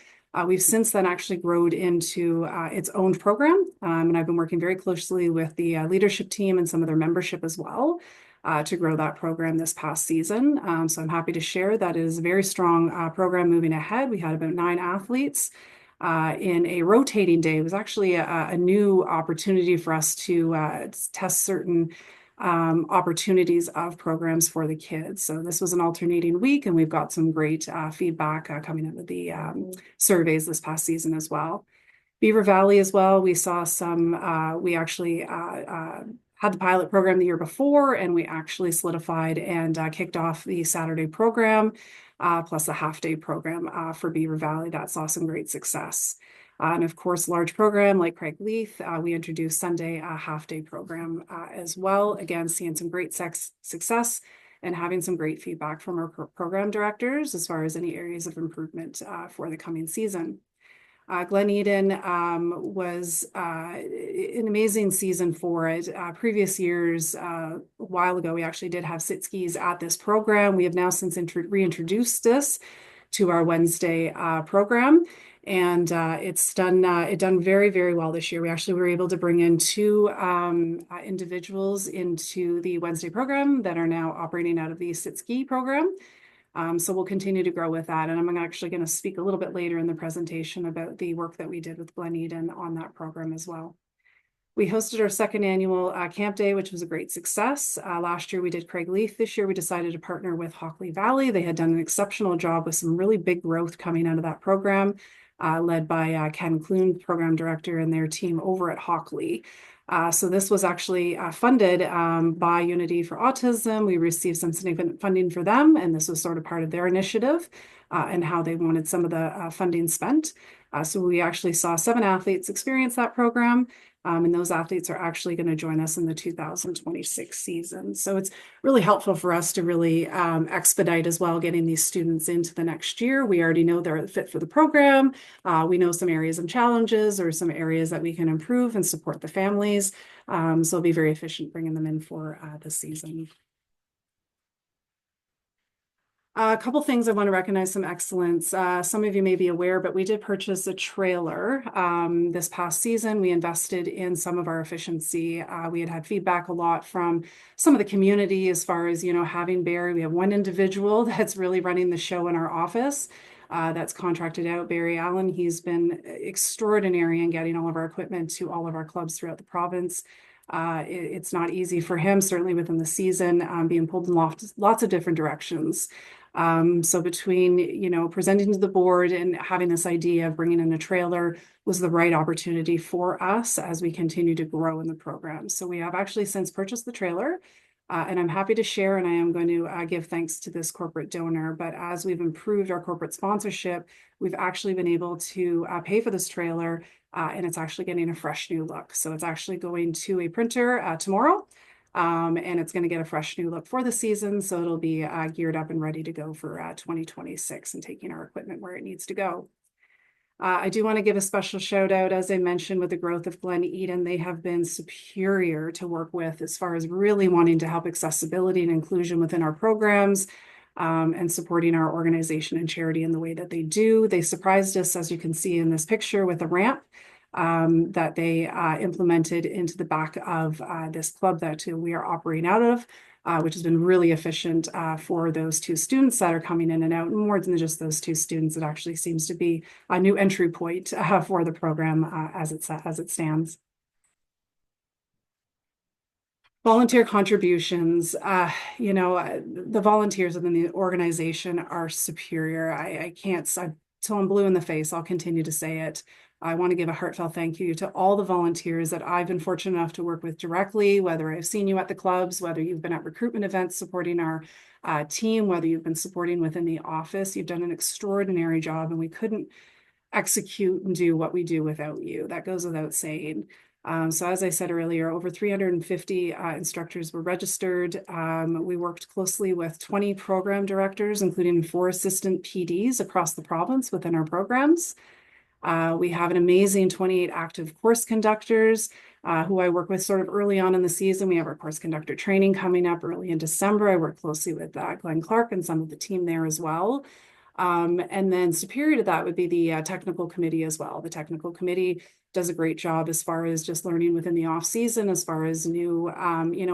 We've since then actually grown into its own program. And I've been working very closely with the leadership team and some of their membership as well to grow that program this past season. So I'm happy to share that is a very strong program moving ahead. We had about 9 athletes in a rotating day. It was actually a new opportunity for us to test certain opportunities of programs for the kids. So this was an alternating week, and we've got some great feedback coming out of the surveys this past season as well. Beaver Valley as well, we saw some, we actually had the pilot program the year before, and we actually solidified and kicked off the Saturday program, plus the half-day program for Beaver Valley. That saw some great success. And of course, large program like Craigleith, we introduced Sunday half-day program as well. Again, seeing some great success and having some great feedback from our program directors as far as any areas of improvement for the coming season. Glen Eden was an amazing season for it. Previous years, a while ago, we actually did have sit skis at this program. We have now since reintroduced this to our Wednesday program. And it's done very, very well this year. We actually were able to bring in 2 individuals into the Wednesday program that are now operating out of the sit ski program. So we'll continue to grow with that. And I'm actually going to speak a little bit later in the presentation about the work that we did with Glen Eden on that program as well. We hosted our 2nd annual camp day, which was a great success. Last year we did Craigleith. This year we decided to partner with Hockley Valley. They had done an exceptional job with some really big growth coming out of that program, led by Ken Clune, program director, and their team over at Hockley. So this was actually funded by Unity for Autism. We received some significant funding for them, and this was sort of part of their initiative and how they wanted some of the funding spent. So we actually saw 7 athletes experience that program. And those athletes are actually going to join us in the 2026 season. So it's really helpful for us to really expedite as well getting these students into the next year. We already know they're fit for the program. We know some areas and challenges or some areas that we can improve and support the families. So it'll be very efficient bringing them in for this season. A couple things I want to recognize some excellence. Some of you may be aware, but we did purchase a trailer this past season. We invested in some of our efficiency. We had feedback a lot from some of the community as far as, having Barry. We have one individual that's really running the show in our office. That's contracted out, Barry Allen. He's been extraordinary in getting all of our equipment to all of our clubs throughout the province. It's not easy for him, certainly within the season, being pulled in lots of different directions. So between, presenting to the board and having this idea of bringing in a trailer was the right opportunity for us as we continue to grow in the program. So we have actually since purchased the trailer, and I'm happy to share, and I am going to give thanks to this corporate donor. But as we've improved our corporate sponsorship, we've actually been able to pay for this trailer, and it's actually getting a fresh new look. So it's actually going to a printer tomorrow. And it's going to get a fresh new look for the season. So it'll be geared up and ready to go for 2026 and taking our equipment where it needs to go. I do want to give a special shout out, as I mentioned, with the growth of Glen Eden. They have been superior to work with as far as really wanting to help accessibility and inclusion within our programs, and supporting our organization and charity in the way that they do. They surprised us, as you can see in this picture, with a ramp that they implemented into the back of this club that we are operating out of, which has been really efficient for those two students that are coming in and out. More than just those two students, it actually seems to be a new entry point for the program as it stands. Volunteer contributions, the volunteers within the organization are superior. I can't, till I'm blue in the face, I'll continue to say it. I want to give a heartfelt thank you to all the volunteers that I've been fortunate enough to work with directly, whether I've seen you at the clubs, whether you've been at recruitment events supporting our team, whether you've been supporting within the office. You've done an extraordinary job, and we couldn't execute and do what we do without you. That goes without saying. So as I said earlier, over 350 instructors were registered. We worked closely with 20 program directors, including 4 assistant PDs across the province within our programs. We have an amazing 28 active course conductors who I work with sort of early on in the season. We have our course conductor training coming up early in December. I work closely with Glenn Clark and some of the team there as well. And then superior to that would be the technical committee as well. The technical committee does a great job as far as just learning within the off season, as far as new,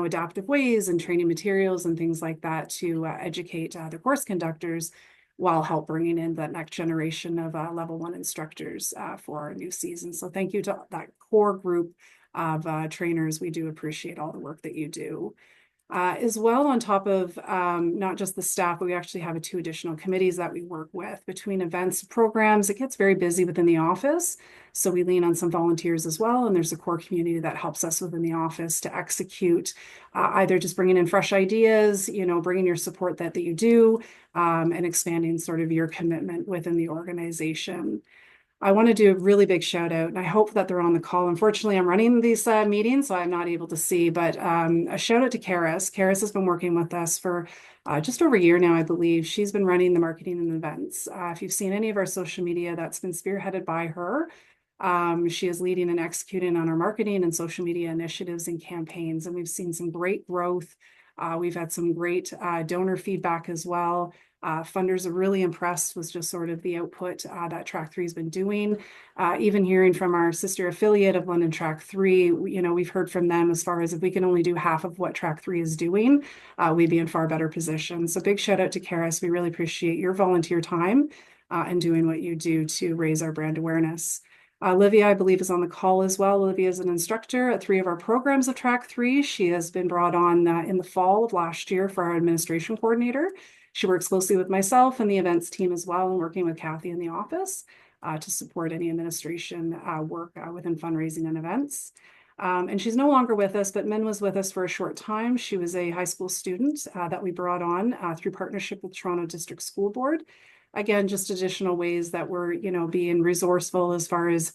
adaptive ways and training materials and things like that to educate the course conductors, while help bringing in that next generation of level 1 instructors for our new season. So thank you to that core group of trainers. We do appreciate all the work that you do. As well, on top of not just the staff, but we actually have 2 additional committees that we work with. Between events, programs, it gets very busy within the office. So we lean on some volunteers as well. And there's a core community that helps us within the office to execute, either just bringing in fresh ideas, bringing your support that you do, and expanding sort of your commitment within the organization. I want to do a really big shout out, and I hope that they're on the call. Unfortunately, I'm running these meetings, so I'm not able to see, but a shout out to Karis. Karis has been working with us for just over a year now, I believe. She's been running the marketing and events. If you've seen any of our social media, that's been spearheaded by her. She is leading and executing on our marketing and social media initiatives and campaigns, and we've seen some great growth. We've had some great donor feedback as well. Funders are really impressed with just sort of the output that Track3 has been doing. Even hearing from our sister affiliate of London Track3, we've heard from them as far as if we can only do half of what Track3 is doing, we'd be in far better position. So big shout out to Karis. We really appreciate your volunteer time and doing what you do to raise our brand awareness. Olivia, I believe, is on the call as well. Olivia is an instructor at 3 of our programs of Track3. She has been brought on in the fall of last year for our administration coordinator. She works closely with myself and the events team as well, and working with Kathy in the office to support any administration work within fundraising and events. And she's no longer with us, but Min was with us for a short time. She was a high school student that we brought on through partnership with Toronto District School Board. Again, just additional ways that we're, being resourceful as far as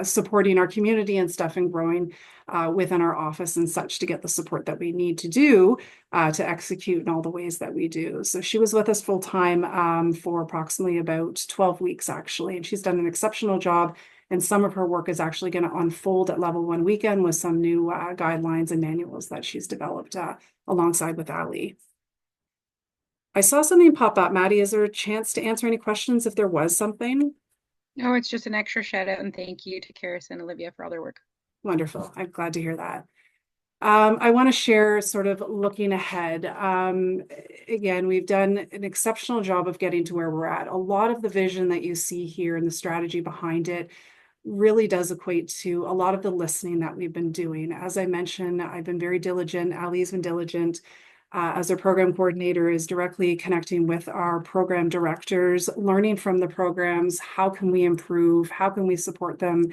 supporting our community and stuff, and growing within our office and such to get the support that we need to do to execute in all the ways that we do. So she was with us full time for approximately about 12 weeks, actually, and she's done an exceptional job. And some of her work is actually going to unfold at Level 1 weekend with some new guidelines and manuals that she's developed alongside with Ali. I saw something pop up. Maddie, is there a chance to answer any questions if there was something? No, it's just an extra shout out and thank you to Karis and Olivia for all their work. Wonderful. I'm glad to hear that. I want to share sort of looking ahead. Again, we've done an exceptional job of getting to where we're at. A lot of the vision that you see here and the strategy behind it really does equate to a lot of the listening that we've been doing. As I mentioned, I've been very diligent. Ali's been diligent. As our program coordinator is directly connecting with our program directors, learning from the programs, how can we improve, how can we support them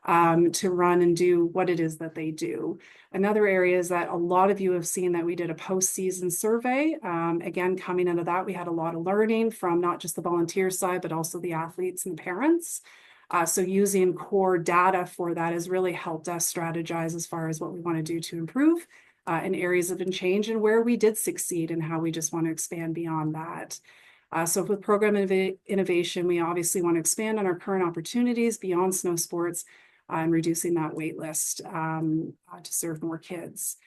to run and do what it is that they do. Another area is that a lot of you have seen that we did a post-season survey. Again, coming into that, we had a lot of learning from not just the volunteer side, but also the athletes and parents. So using core data for that has really helped us strategize as far as what we want to do to improve in areas of change and where we did succeed and how we just want to expand beyond that. So with program innovation, we obviously want to expand on our current opportunities beyond snow sports and reducing that wait list to serve more kids.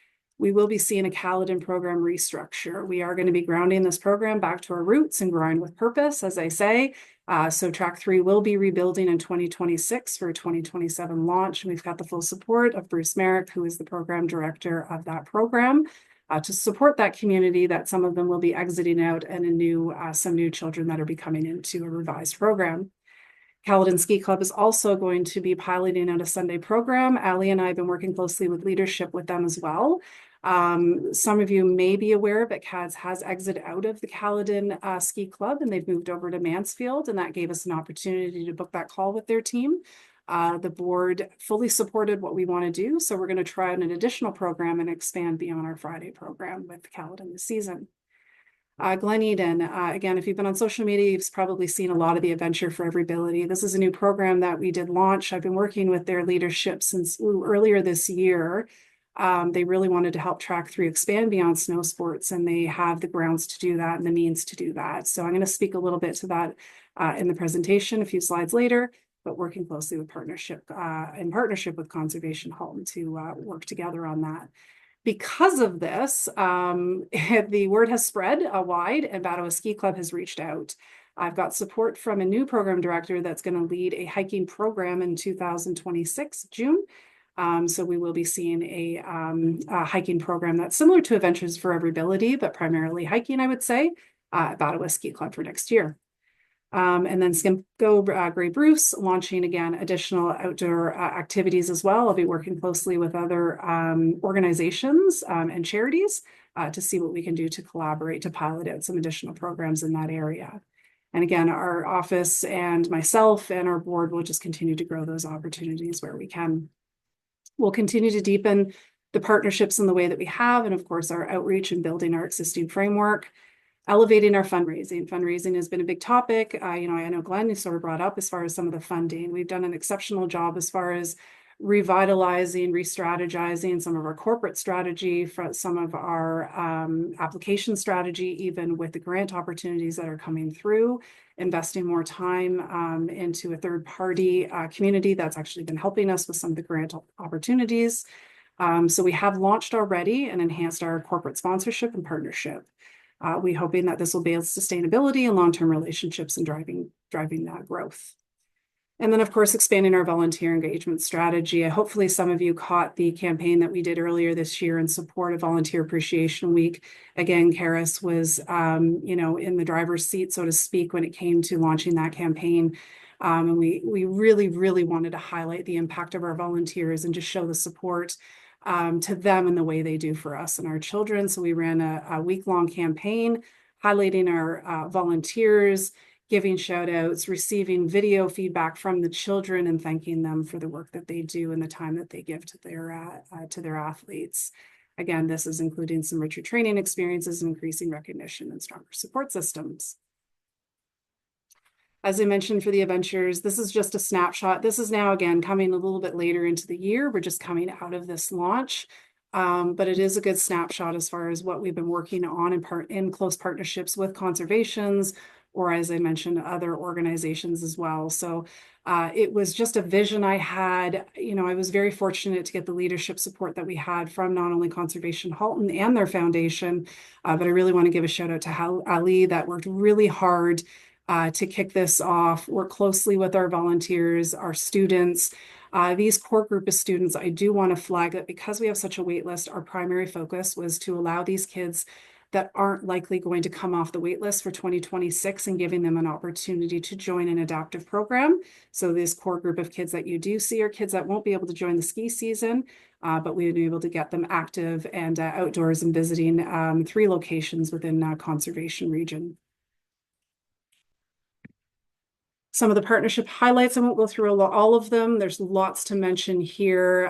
We will be seeing a Caledon program restructure. We are going to be grounding this program back to our roots and growing with purpose, as I say. So Track3 will be rebuilding in 2026 for a 2027 launch. And we've got the full support of Bruce Merrick, who is the program director of that program, to support that community that some of them will be exiting out and some new children that are be coming into a revised program. Caledon Ski Club is also going to be piloting out a Sunday program. Ali and I have been working closely with leadership with them as well. Some of you may be aware, but CADS has exited out of the Caledon Ski Club and they've moved over to Mansfield, and that gave us an opportunity to book that call with their team. The board fully supported what we want to do, so we're going to try an additional program and expand beyond our Friday program with Caledon this season. Glen Eden, again, if you've been on social media, you've probably seen a lot of the Adventure for Everybody. This is a new program that we did launch. I've been working with their leadership since earlier this year. They really wanted to help Track3 expand beyond snow sports, and they have the grounds to do that and the means to do that. So I'm going to speak a little bit to that in the presentation a few slides later, but working closely with in partnership with Conservation Home to work together on that. Because of this, the word has spread wide, and Ottawa Ski Club has reached out. I've got support from a new program director that's going to lead a hiking program in 2026, June. So we will be seeing a hiking program that's similar to Adventures for Everybody, but primarily hiking, I would say, at Ottawa Ski Club for next year. And then Skimco Grey Bruce launching again additional outdoor activities as well. I'll be working closely with other organizations and charities to see what we can do to collaborate to pilot out some additional programs in that area. And again, our office and myself and our board will just continue to grow those opportunities where we can. We'll continue to deepen the partnerships in the way that we have, and of course, our outreach and building our existing framework. Elevating our fundraising. Fundraising has been a big topic. I know Glenn sort of brought up as far as some of the funding. We've done an exceptional job as far as revitalizing, re-strategizing some of our corporate strategy, for some of our application strategy, even with the grant opportunities that are coming through, investing more time into a third-party community that's actually been helping us with some of the grant opportunities. So we have launched already and enhanced our corporate sponsorship and partnership. We're hoping that this will build sustainability and long-term relationships and driving that growth. And then, of course, expanding our volunteer engagement strategy. Hopefully, some of you caught the campaign that we did earlier this year in support of Volunteer Appreciation Week. Again, Karis was, in the driver's seat, so to speak, when it came to launching that campaign. And we really, really wanted to highlight the impact of our volunteers and just show the support to them in the way they do for us and our children. So we ran a week-long campaign highlighting our volunteers, giving shout outs, receiving video feedback from the children, and thanking them for the work that they do and the time that they give to their athletes. Again, this is including some richer training experiences and increasing recognition and stronger support systems. As I mentioned for the Adventures, this is just a snapshot. This is now, again, coming a little bit later into the year. We're just coming out of this launch, but it is a good snapshot as far as what we've been working on in close partnerships with conservations, or as I mentioned, other organizations as well. So it was just a vision I had. I was very fortunate to get the leadership support that we had from not only Conservation Halton and their foundation, but I really want to give a shout out to Ali that worked really hard to kick this off, work closely with our volunteers, our students. These core group of students, I do want to flag that because we have such a wait list, our primary focus was to allow these kids that aren't likely going to come off the wait list for 2026 and giving them an opportunity to join an adaptive program. So this core group of kids that you do see are kids that won't be able to join the ski season, but we've been able to get them active and outdoors and visiting 3 locations within conservation region. Some of the partnership highlights, I won't go through all of them. There's lots to mention here.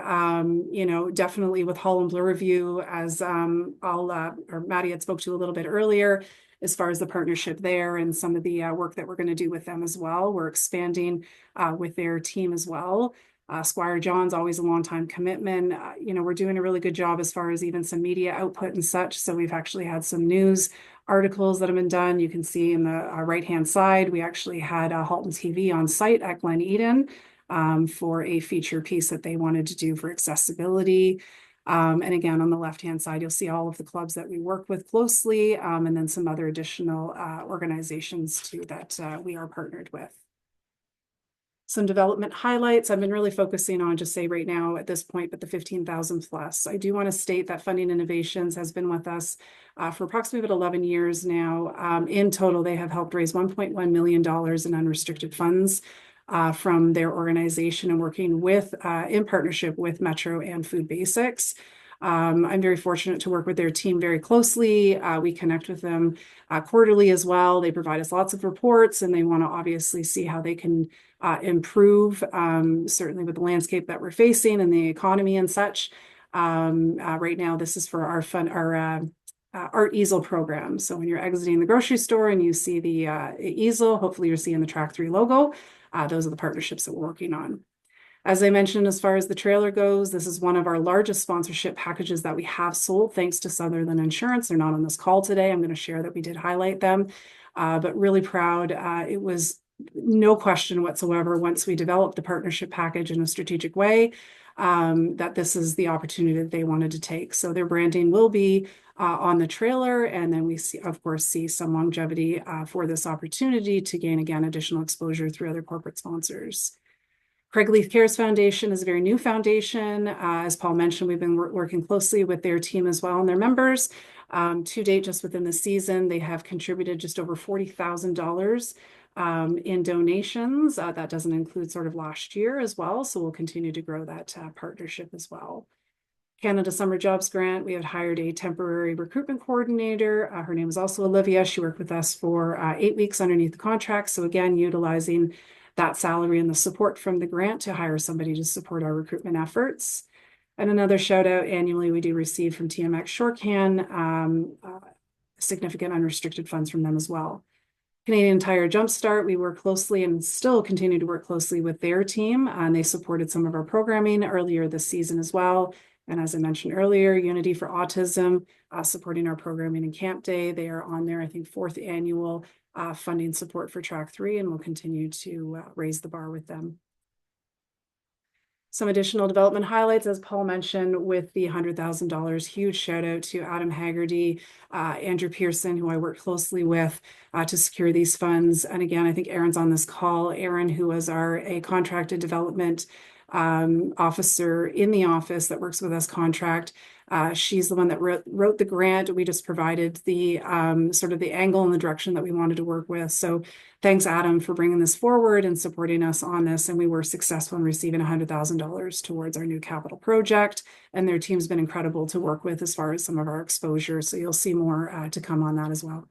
Definitely with Holland Blue Review, as Maddie had spoke to a little bit earlier, as far as the partnership there and some of the work that we're going to do with them as well. We're expanding with their team as well. Squire John's always a long time commitment. We're doing a really good job as far as even some media output and such. So we've actually had some news articles that have been done. You can see in the right-hand side, we actually had Halton TV on site at Glen Eden for a feature piece that they wanted to do for accessibility. And again, on the left-hand side, you'll see all of the clubs that we work with closely, and then some other additional organizations too that we are partnered with. Some development highlights. I've been really focusing on just say right now at this point, but the 15,000 plus. I do want to state that Funding Innovations has been with us for approximately about 11 years now. In total, they have helped raise $1.1 million in unrestricted funds from their organization and working with in partnership with Metro and Food Basics. I'm very fortunate to work with their team very closely. We connect with them quarterly as well. They provide us lots of reports and they want to obviously see how they can improve, certainly with the landscape that we're facing and the economy and such. Right now, this is for our art easel program. So when you're exiting the grocery store and you see the easel, hopefully you're seeing the Track3 logo. Those are the partnerships that we're working on. As I mentioned, as far as the trailer goes, this is one of our largest sponsorship packages that we have sold thanks to Sutherland Insurance. They're not on this call today. I'm going to share that we did highlight them, but really proud. It was no question whatsoever once we developed the partnership package in a strategic way that this is the opportunity that they wanted to take. So their branding will be on the trailer, and then we of course see some longevity for this opportunity to gain again additional exposure through other corporate sponsors. Craig Leith Cares Foundation is a very new foundation. As Paul mentioned, we've been working closely with their team as well and their members. To date, just within the season, they have contributed just over $40,000 in donations. That doesn't include sort of last year as well. So we'll continue to grow that partnership as well. Canada Summer Jobs Grant, we had hired a temporary recruitment coordinator. Her name is also Olivia. She worked with us for 8 weeks underneath the contract. So again, utilizing that salary and the support from the grant to hire somebody to support our recruitment efforts. And another shout out annually we do receive from TMX Shortcan, significant unrestricted funds from them as well. Canadian Tire Jumpstart, we work closely and still continue to work closely with their team, and they supported some of our programming earlier this season as well. And as I mentioned earlier, Unity for Autism, supporting our programming in Camp Day. They are on their, I think, 4th annual funding support for Track3, and we'll continue to raise the bar with them. Some additional development highlights, as Paul mentioned, with the $100,000. Huge shout out to Adam Haggerty, Andrew Pearson, who I work closely with to secure these funds. And again, I think Aaron's on this call. Aaron, who was a contracted development officer in the office that works with us contract. She's the one that wrote the grant. We just provided the sort of the angle and the direction that we wanted to work with. So thanks, Adam, for bringing this forward and supporting us on this. And we were successful in receiving $100,000 towards our new capital project. And their team's been incredible to work with as far as some of our exposure. So you'll see more to come on that as well.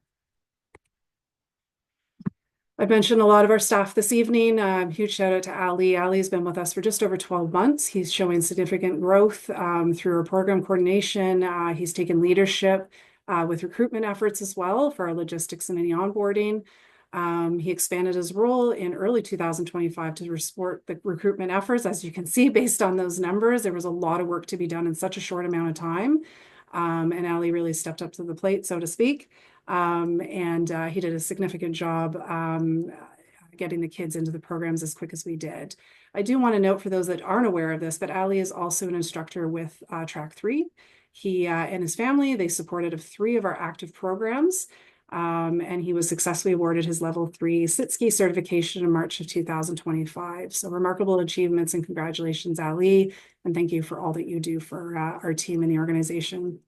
I've mentioned a lot of our staff this evening. Huge shout out to Ali. Ali's been with us for just over 12 months. He's showing significant growth through our program coordination. He's taken leadership with recruitment efforts as well for our logistics and any onboarding. He expanded his role in early 2025 to support the recruitment efforts. As you can see, based on those numbers, there was a lot of work to be done in such a short amount of time. And Ali really stepped up to the plate, so to speak. and he did a significant job getting the kids into the programs as quick as we did. I do want to note for those that aren't aware of this, but Ali is also an instructor with Track3. He and his family, they supported 3 of our active programs. And he was successfully awarded his level 3 sit-ski certification in March of 2025. So remarkable achievements, and congratulations, Ali. And thank you for all that you do for our team and the organization.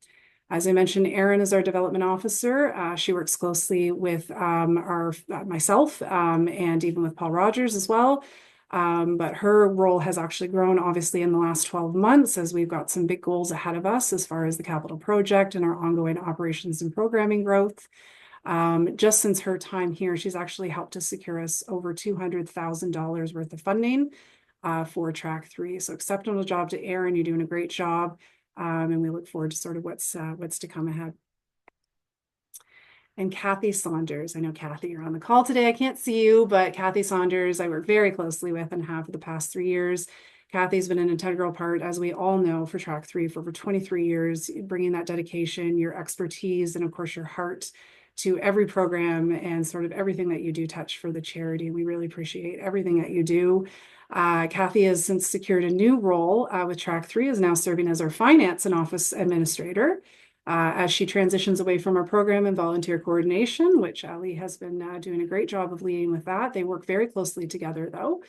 As I mentioned, Erin is our development officer. She works closely with myself and even with Paul Rogers as well. But her role has actually grown, obviously, in the last 12 months as we've got some big goals ahead of us as far as the capital project and our ongoing operations and programming growth. Just since her time here, she's actually helped to secure us over $200,000 worth of funding for Track3. So exceptional job to Erin. You're doing a great job. And we look forward to sort of what's to come ahead. And Kathy Saunders. I know, Kathy, you're on the call today. I can't see you, but Kathy Saunders, I work very closely with and have for the past 3 years. Kathy's been an integral part, as we all know, for Track3 for over 23 years, bringing that dedication, your expertise, and of course, your heart to every program and sort of everything that you do touch for the charity. We really appreciate everything that you do. Kathy has since secured a new role with Track3, is now serving as our finance and office administrator as she transitions away from our program and volunteer coordination, which Ali has been doing a great job of leading with that. They work very closely together, though.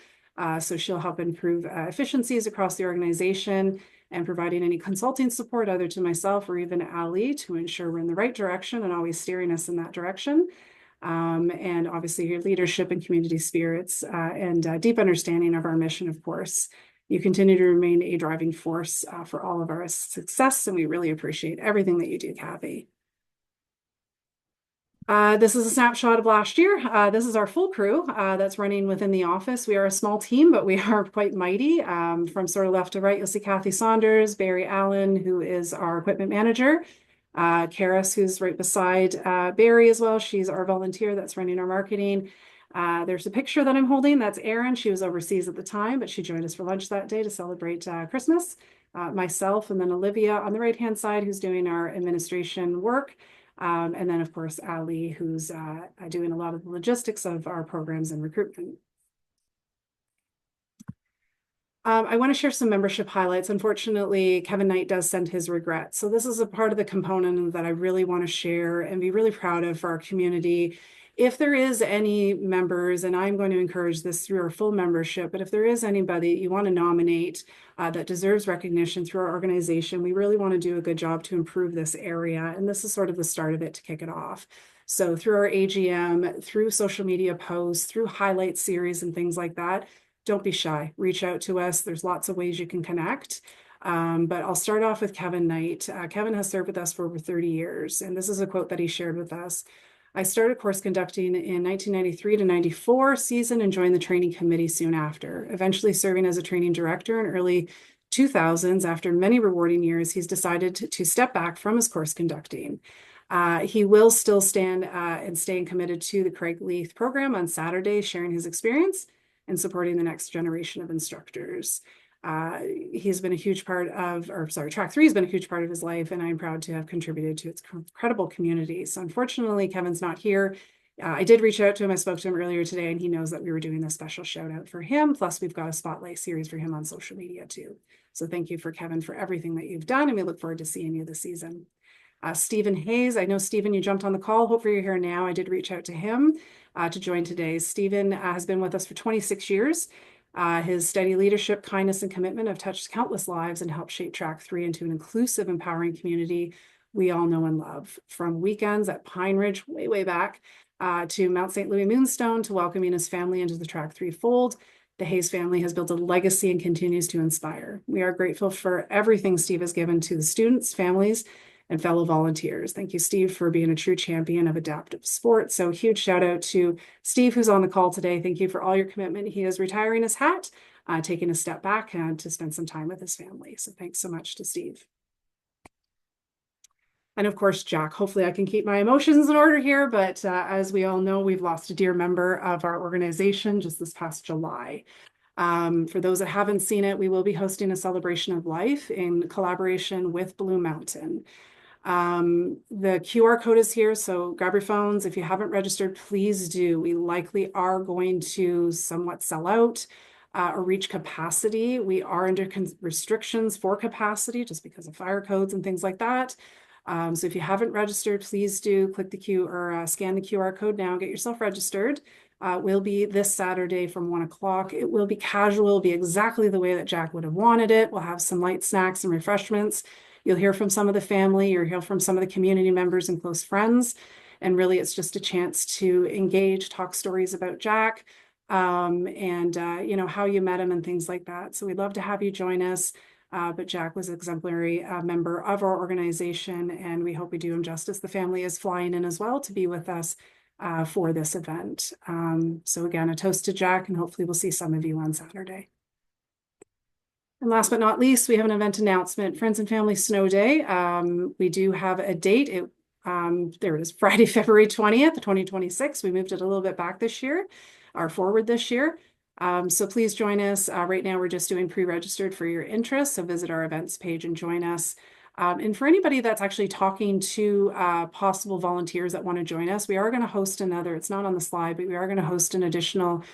So she'll help improve efficiencies across the organization and providing any consulting support either to myself or even Ali to ensure we're in the right direction and always steering us in that direction. And obviously your leadership and community spirits and deep understanding of our mission, of course. You continue to remain a driving force for all of our success, and we really appreciate everything that you do, Kathy. This is a snapshot of last year. This is our full crew that's running within the office. We are a small team, but we are quite mighty. From sort of left to right, you'll see Kathy Saunders, Barry Allen, who is our equipment manager, Karis, who's right beside Barry as well. She's our volunteer that's running our marketing. There's a picture that I'm holding. That's Erin. She was overseas at the time, but she joined us for lunch that day to celebrate Christmas. Myself, and then Olivia on the right-hand side, who's doing our administration work. And then, of course, Ali, who's doing a lot of the logistics of our programs and recruitment. I want to share some membership highlights. Unfortunately, Kevin Knight does send his regrets. So this is a part of the component that I really want to share and be really proud of for our community. If there is any members, and I'm going to encourage this through our full membership, but if there is anybody you want to nominate that deserves recognition through our organization, we really want to do a good job to improve this area. And this is sort of the start of it to kick it off. So through our AGM, through social media posts, through highlight series and things like that, don't be shy. Reach out to us. There's lots of ways you can connect. But I'll start off with Kevin Knight. Kevin has served with us for over 30 years. And this is a quote that he shared with us. I started course conducting in 1993 to 94 season and joined the training committee soon after, eventually serving as a training director in early 2000s. After many rewarding years, he's decided to step back from his course conducting. He will still stand and staying committed to the Craig Leith program on Saturday, sharing his experience and supporting the next generation of instructors. He's been a huge part of, Track3 has been a huge part of his life, and I'm proud to have contributed to its incredible community. So unfortunately, Kevin's not here. I did reach out to him. I spoke to him earlier today, and he knows that we were doing a special shout out for him. Plus, we've got a spotlight series for him on social media too. So thank you for Kevin for everything that you've done, and we look forward to seeing you this season. Stephen Hayes, I know, Stephen, you jumped on the call. Hopefully you're here now. I did reach out to him to join today. Stephen has been with us for 26 years. His steady leadership, kindness, and commitment have touched countless lives and helped shape Track3 into an inclusive, empowering community we all know and love. From weekends at Pine Ridge way back to Mount St. Louis Moonstone to welcoming his family into the Track3 fold, the Hayes family has built a legacy and continues to inspire. We are grateful for everything Steve has given to the students, families, and fellow volunteers. Thank you, Steve, for being a true champion of adaptive sports. So huge shout out to Steve, who's on the call today. Thank you for all your commitment. He is retiring his hat, taking a step back and to spend some time with his family. So thanks so much to Steve. And of course, Jack, hopefully I can keep my emotions in order here, but as we all know, we've lost a dear member of our organization just this past July. For those that haven't seen it, we will be hosting a celebration of life in collaboration with Blue Mountain. The QR code is here, so grab your phones. If you haven't registered, please do. We likely are going to somewhat sell out or reach capacity. We are under restrictions for capacity just because of fire codes and things like that. So if you haven't registered, please do click the scan the QR code now, get yourself registered. Will be this Saturday from 1 o'clock. It will be casual, it'll be exactly the way that Jack would have wanted it. We'll have some light snacks and refreshments. You'll hear from some of the family, you'll hear from some of the community members and close friends. And really, it's just a chance to engage, talk stories about Jack, and you know, how you met him and things like that. So we'd love to have you join us. But Jack was an exemplary member of our organization, and we hope we do him justice. The family is flying in as well to be with us for this event. So again, a toast to Jack, and hopefully we'll see some of you on Saturday. And last but not least, we have an event announcement, Friends and Family Snow Day. We do have a date. There it is, Friday, February 20th, 2026. We moved it a little bit back this year, or forward this year. So please join us. Right now, we're just doing pre-registered for your interest. So visit our events page and join us. And for anybody that's actually talking to possible volunteers that want to join us, we are going to host another, it's not on the slide, but we are going to host an additional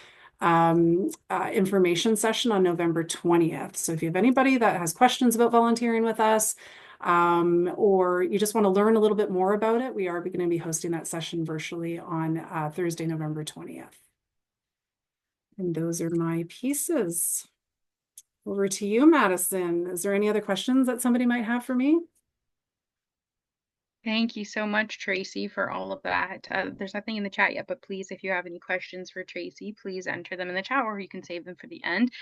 information session on November 20th. So if you have anybody that has questions about volunteering with us, or you just want to learn a little bit more about it, we are going to be hosting that session virtually on Thursday, November 20th. And those are my pieces. Over to you, Madison. Is there any other questions that somebody might have for me? Thank you so much, Tracy, for all of that. There's nothing in the chat yet, but please, if you have any questions for Tracy, please enter them in the chat, or you can save them for the end.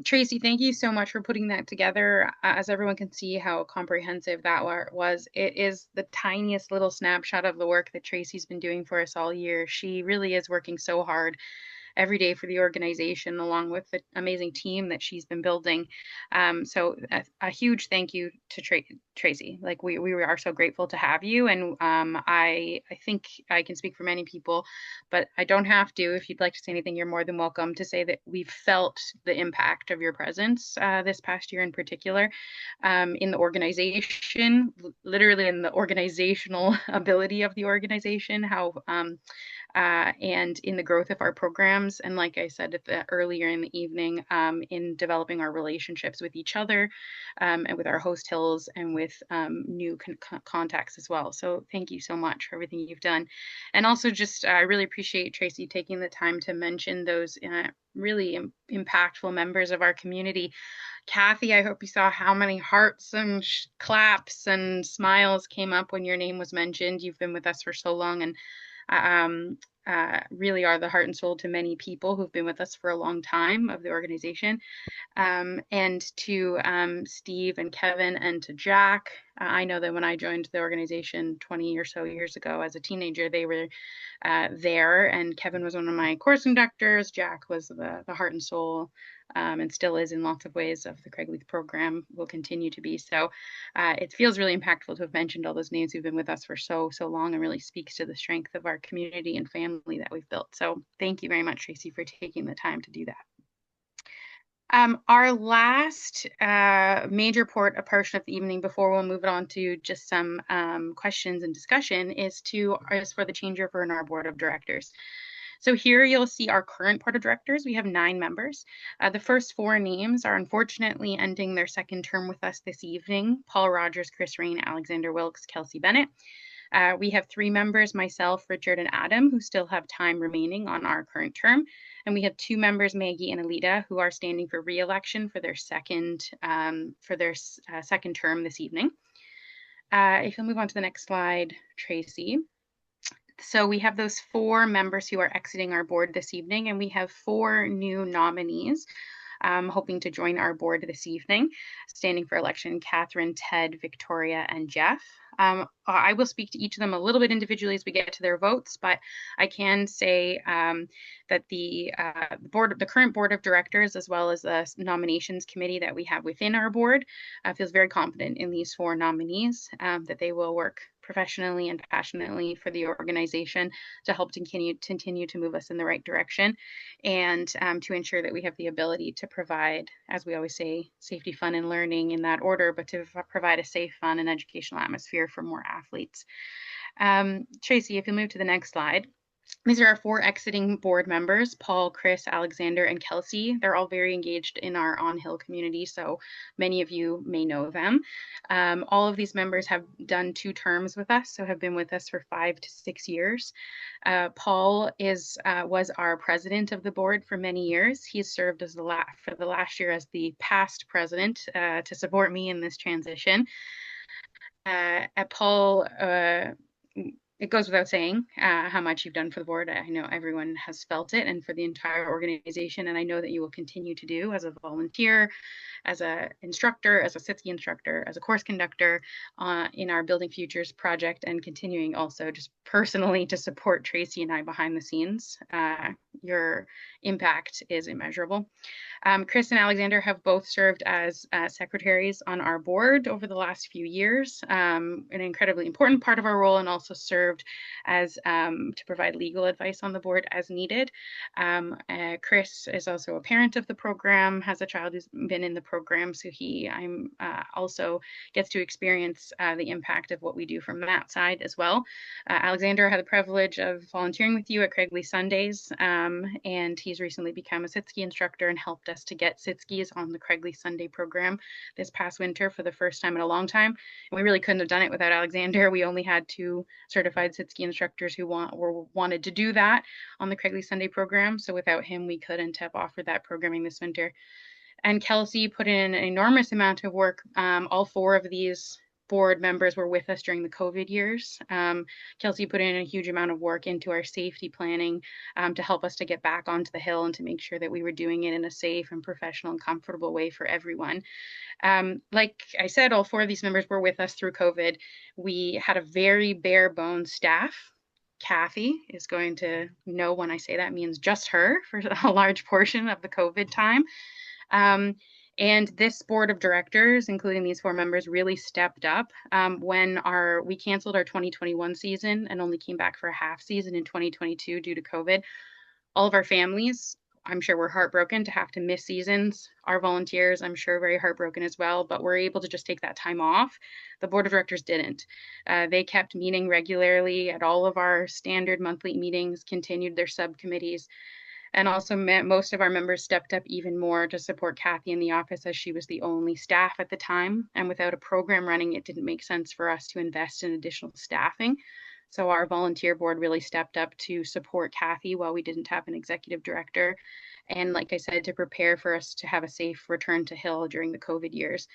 Tracy, thank you so much for putting that together. As everyone can see how comprehensive that was, it is the tiniest little snapshot of the work that Tracy's been doing for us all year. She really is working so hard every day for the organization, along with the amazing team that she's been building. So a huge thank you to Tracy. Like we are so grateful to have you. And I think I can speak for many people, but I don't have to. If you'd like to say anything, you're more than welcome to say that we've felt the impact of your presence this past year in particular in the organization, literally in the organizational ability of the organization, how and in the growth of our programs. And like I said earlier in the evening, in developing our relationships with each other and with our host hills and with new contacts as well. So thank you so much for everything you've done. And also just, I really appreciate Tracy taking the time to mention those really impactful members of our community. Kathy, I hope you saw how many hearts and claps and smiles came up when your name was mentioned. You've been with us for so long, and really are the heart and soul to many people who've been with us for a long time of the organization. And to Steve and Kevin and to Jack. I know that when I joined the organization 20 or so years ago as a teenager, they were there, and Kevin was one of my course conductors. Jack was the heart and soul, and still is in lots of ways, of the Craig Leith program, will continue to be. So it feels really impactful to have mentioned all those names who've been with us for so long, and really speaks to the strength of our community and family that we've built. So thank you very much, Tracy, for taking the time to do that. Our last major portion of the evening before we'll move on to just some questions and discussion is for the changeover in our board of directors. So here you'll see our current board of directors. We have 9 members. The first 4 names are unfortunately ending their second term with us this evening: Paul Rogers, Chris Rain, Alexander Wilkes, Kelsey Bennett. We have 3 members, myself, Richard, and Adam, who still have time remaining on our current term. And we have 2 members, Maggie and Alita, who are standing for re-election for their second term this evening. If you'll move on to the next slide, Tracy. So we have those 4 members who are exiting our board this evening, and we have 4 new nominees hoping to join our board this evening, standing for election: Catherine, Ted, Victoria, and Jeff. I will speak to each of them a little bit individually as we get to their votes, but I can say that the current board of directors, as well as the nominations committee that we have within our board, feels very confident in these 4 nominees, that they will work professionally and passionately for the organization to help continue to move us in the right direction, and to ensure that we have the ability to provide, as we always say, safety, fun, and learning in that order, but to provide a safe, fun, and educational atmosphere for more athletes. Tracy, if you'll move to the next slide. These are our 4 exiting board members: Paul, Chris, Alexander, and Kelsey. They're all very engaged in our on-hill community, so many of you may know them. All of these members have done 2 terms with us, so have been with us for 5 to 6 years. Paul was our president of the board for many years. He's served as for the last year as the past president to support me in this transition. Paul, it goes without saying how much you've done for the board. I know everyone has felt it, and for the entire organization, and I know that you will continue to do as a volunteer, as an instructor, as a Sitski instructor, as a course conductor in our Building Futures project, and continuing also just personally to support Tracy and I behind the scenes. Your impact is immeasurable. Chris and Alexander have both served as secretaries on our board over the last few years, an incredibly important part of our role, and also served as to provide legal advice on the board as needed. Chris is also a parent of the program, has a child who's been in the program, so I'm also gets to experience the impact of what we do from that side as well. Alexander had the privilege of volunteering with you at Craigley Sundays, and he's recently become a Sitski instructor and helped us to get Sitskis on the Craigley Sunday program this past winter for the first time in a long time. And we really couldn't have done it without Alexander. We only had 2 certified Sitski instructors who wanted to do that on the Craigley Sunday program. So without him, we couldn't have offered that programming this winter. And Kelsey put in an enormous amount of work. All 4 of these board members were with us during the COVID years. Kelsey put in a huge amount of work into our safety planning to help us to get back onto the hill and to make sure that we were doing it in a safe and professional and comfortable way for everyone. Like I said, all 4 of these members were with us through COVID. We had a very bare bones staff. Kathy is going to know when I say that means just her for a large portion of the COVID time. And this board of directors, including these 4 members, really stepped up when we canceled our 2021 season and only came back for a half season in 2022 due to COVID. All of our families, I'm sure, were heartbroken to have to miss seasons. Our volunteers, I'm sure, very heartbroken as well, but we're able to just take that time off. The board of directors didn't. They kept meeting regularly at all of our standard monthly meetings, continued their subcommittees, and also most of our members stepped up even more to support Kathy in the office, as she was the only staff at the time. And without a program running, it didn't make sense for us to invest in additional staffing. So our volunteer board really stepped up to support Kathy while we didn't have an executive director. And like I said, to prepare for us to have a safe return to Hill during the COVID years.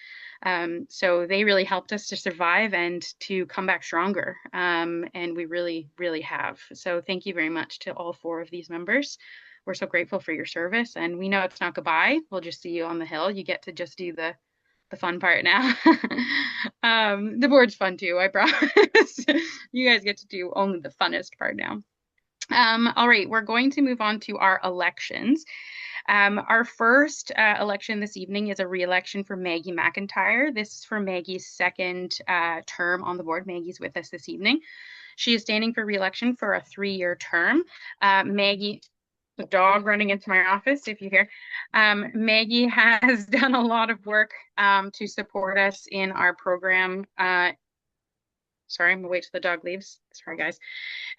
So they really helped us to survive and to come back stronger. And we really, really have. So thank you very much to all 4 of these members. We're so grateful for your service, and we know it's not goodbye. We'll just see you on the hill. You get to just do the fun part now. The board's fun too, I promise. You guys get to do only the funnest part now. All right, we're going to move on to our elections. Our first election this evening is a re-election for Maggie McIntyre. This is for Maggie's 2nd term on the board. Maggie's with us this evening. She is standing for re-election for a 3-year term. Maggie, the dog running into my office, if you hear. Maggie has done a lot of work to support us in our program. Sorry, I'm gonna wait till the dog leaves. Sorry, guys.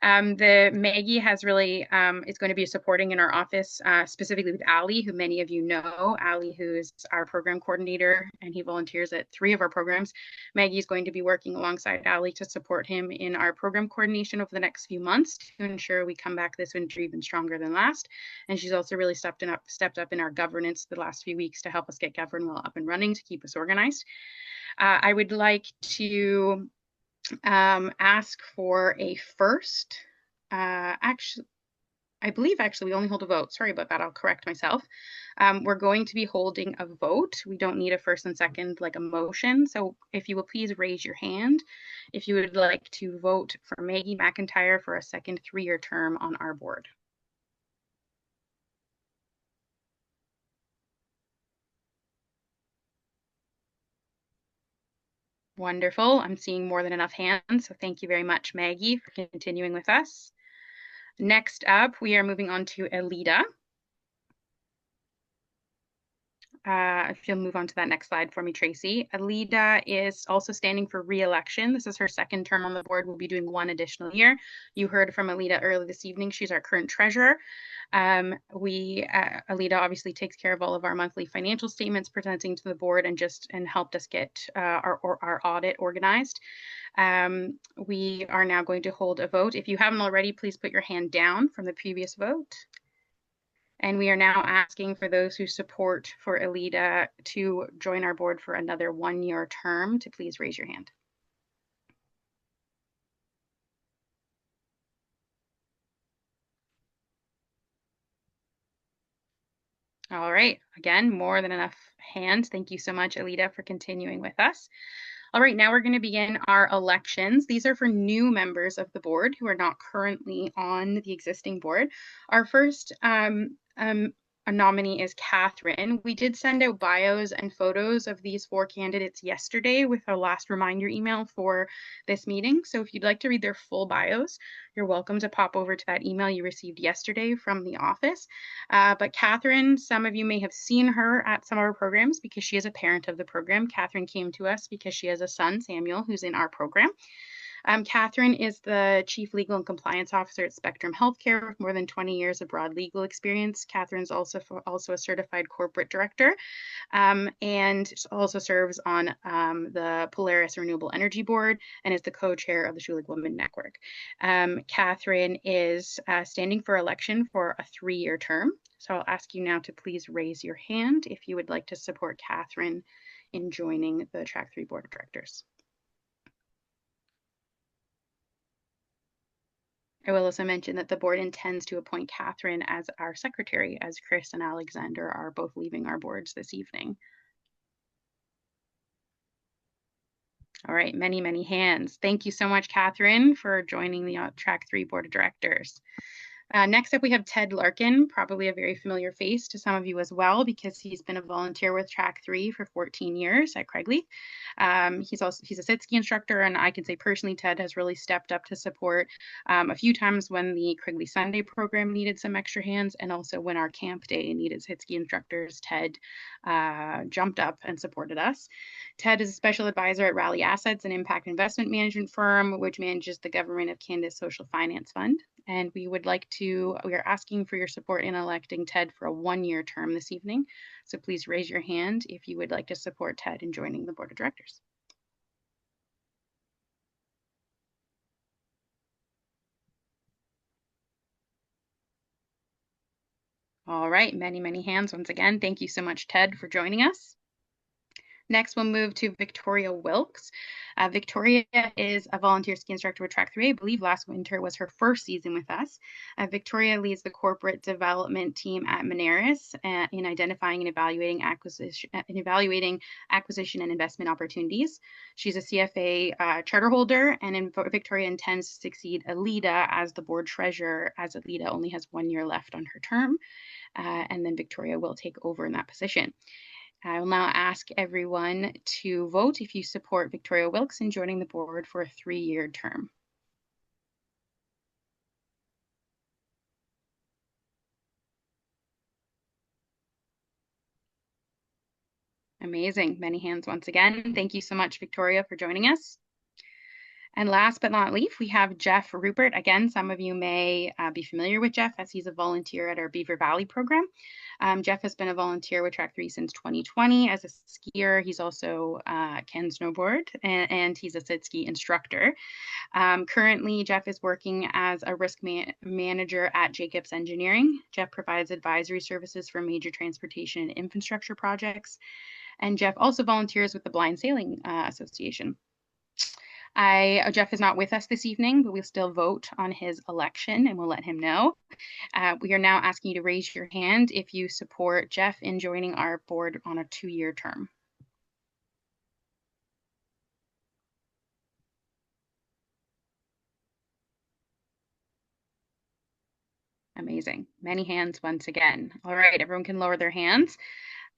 Maggie has really is going to be supporting in our office, specifically with Ali, who many of you know. Ali, who is our program coordinator, and he volunteers at 3 of our programs. Maggie is going to be working alongside Ali to support him in our program coordination over the next few months to ensure we come back this winter even stronger than last. And she's also really stepped up in our governance the last few weeks to help us get GovernWell up and running to keep us organized. I would like to ask for a first. Actually, I believe we only hold a vote. Sorry about that. I'll correct myself. We're going to be holding a vote. We don't need a first and second like a motion. So if you will please raise your hand if you would like to vote for Maggie McIntyre for a second 3-year term on our board. Wonderful. I'm seeing more than enough hands, so thank you very much, Maggie, for continuing with us. Next up, we are moving on to Alida. If you'll move on to that next slide for me, Tracy. Alida is also standing for re-election. This is her second term on the board. We'll be doing one additional year. You heard from Alida earlier this evening. She's our current treasurer. Alida obviously takes care of all of our monthly financial statements presenting to the board and helped us get our audit organized. We are now going to hold a vote. If you haven't already, please put your hand down from the previous vote. And we are now asking for those who support for Alida to join our board for another 1-year term to please raise your hand. All right, again, more than enough hands. Thank you so much, Alida, for continuing with us. All right, now we're going to begin our elections. These are for new members of the board who are not currently on the existing board. Our first nominee is Catherine. We did send out bios and photos of these 4 candidates yesterday with our last reminder email for this meeting. So if you'd like to read their full bios, you're welcome to pop over to that email you received yesterday from the office. But Catherine, some of you may have seen her at some of our programs because she is a parent of the program. Catherine came to us because she has a son, Samuel, who's in our program. Catherine is the Chief Legal and Compliance Officer at Spectrum Healthcare with more than 20 years of broad legal experience. Catherine's also a certified corporate director and also serves on the Polaris Renewable Energy Board and is the co-chair of the Schulich Women Network. Catherine is standing for election for a 3-year term. So I'll ask you now to please raise your hand if you would like to support Catherine in joining the Track3 Board of Directors. I will also mention that the board intends to appoint Catherine as our secretary, as Chris and Alexander are both leaving our boards this evening. All right, many, many hands. Thank you so much, Catherine, for joining the Track3 Board of Directors. Next up, we have Ted Larkin, probably a very familiar face to some of you as well, because he's been a volunteer with Track3 for 14 years at Craigleith. He's a sit ski instructor, and I can say personally, Ted has really stepped up to support a few times when the Craigleith Sunday program needed some extra hands, and also when our camp day needed sit ski instructors. Ted jumped up and supported us. Ted is a special advisor at Raleigh Assets, an impact investment management firm, which manages the Government of Canada's Social Finance Fund. And we are asking for your support in electing Ted for a 1-year term this evening. So please raise your hand if you would like to support Ted in joining the board of directors. All right, many, many hands once again. Thank you so much, Ted, for joining us. Next, we'll move to Victoria Wilkes. Victoria is a volunteer ski instructor with Track3. I believe last winter was her first season with us. Victoria leads the corporate development team at Moneris in identifying and evaluating acquisition and investment opportunities. She's a CFA charter holder, and Victoria intends to succeed Alida as the board treasurer, as Alida only has 1 year left on her term, and then Victoria will take over in that position. I will now ask everyone to vote if you support Victoria Wilkes in joining the board for a 3-year term. Amazing. Many hands once again. Thank you so much, Victoria, for joining us. And last but not least, we have Jeff Rupert. Again, some of you may be familiar with Jeff as he's a volunteer at our Beaver Valley program. Jeff has been a volunteer with Track3 since 2020 as a skier. He's also can snowboard and he's a sit ski instructor. Currently, Jeff is working as a risk manager at Jacobs Engineering. Jeff provides advisory services for major transportation and infrastructure projects. And Jeff also volunteers with the Blind Sailing Association. Jeff is not with us this evening, but we'll still vote on his election and we'll let him know. We are now asking you to raise your hand if you support Jeff in joining our board on a 2-year term. Amazing. Many hands once again. All right, everyone can lower their hands.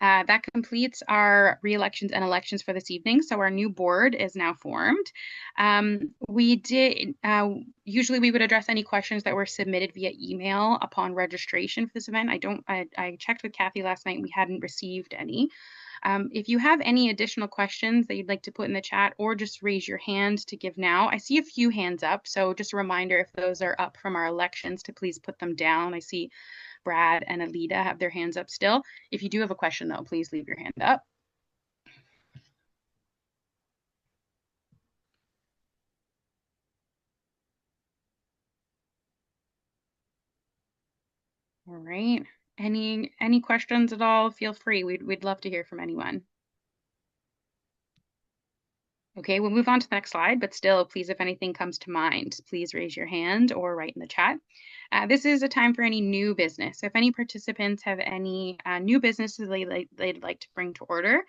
That completes our re-elections and elections for this evening. So our new board is now formed. Usually we would address any questions that were submitted via email upon registration for this event. I checked with Kathy last night. We hadn't received any. If you have any additional questions that you'd like to put in the chat, or just raise your hand to give now. I see a few hands up. So just a reminder, if those are up from our elections, to please put them down. I see Brad and Alita have their hands up still. If you do have a question, though, please leave your hand up. All right. Any questions at all? Feel free. We'd love to hear from anyone. Okay, we'll move on to the next slide, but still, please, if anything comes to mind, please raise your hand or write in the chat. This is a time for any new business. So if any participants have any new businesses they'd like to bring to order,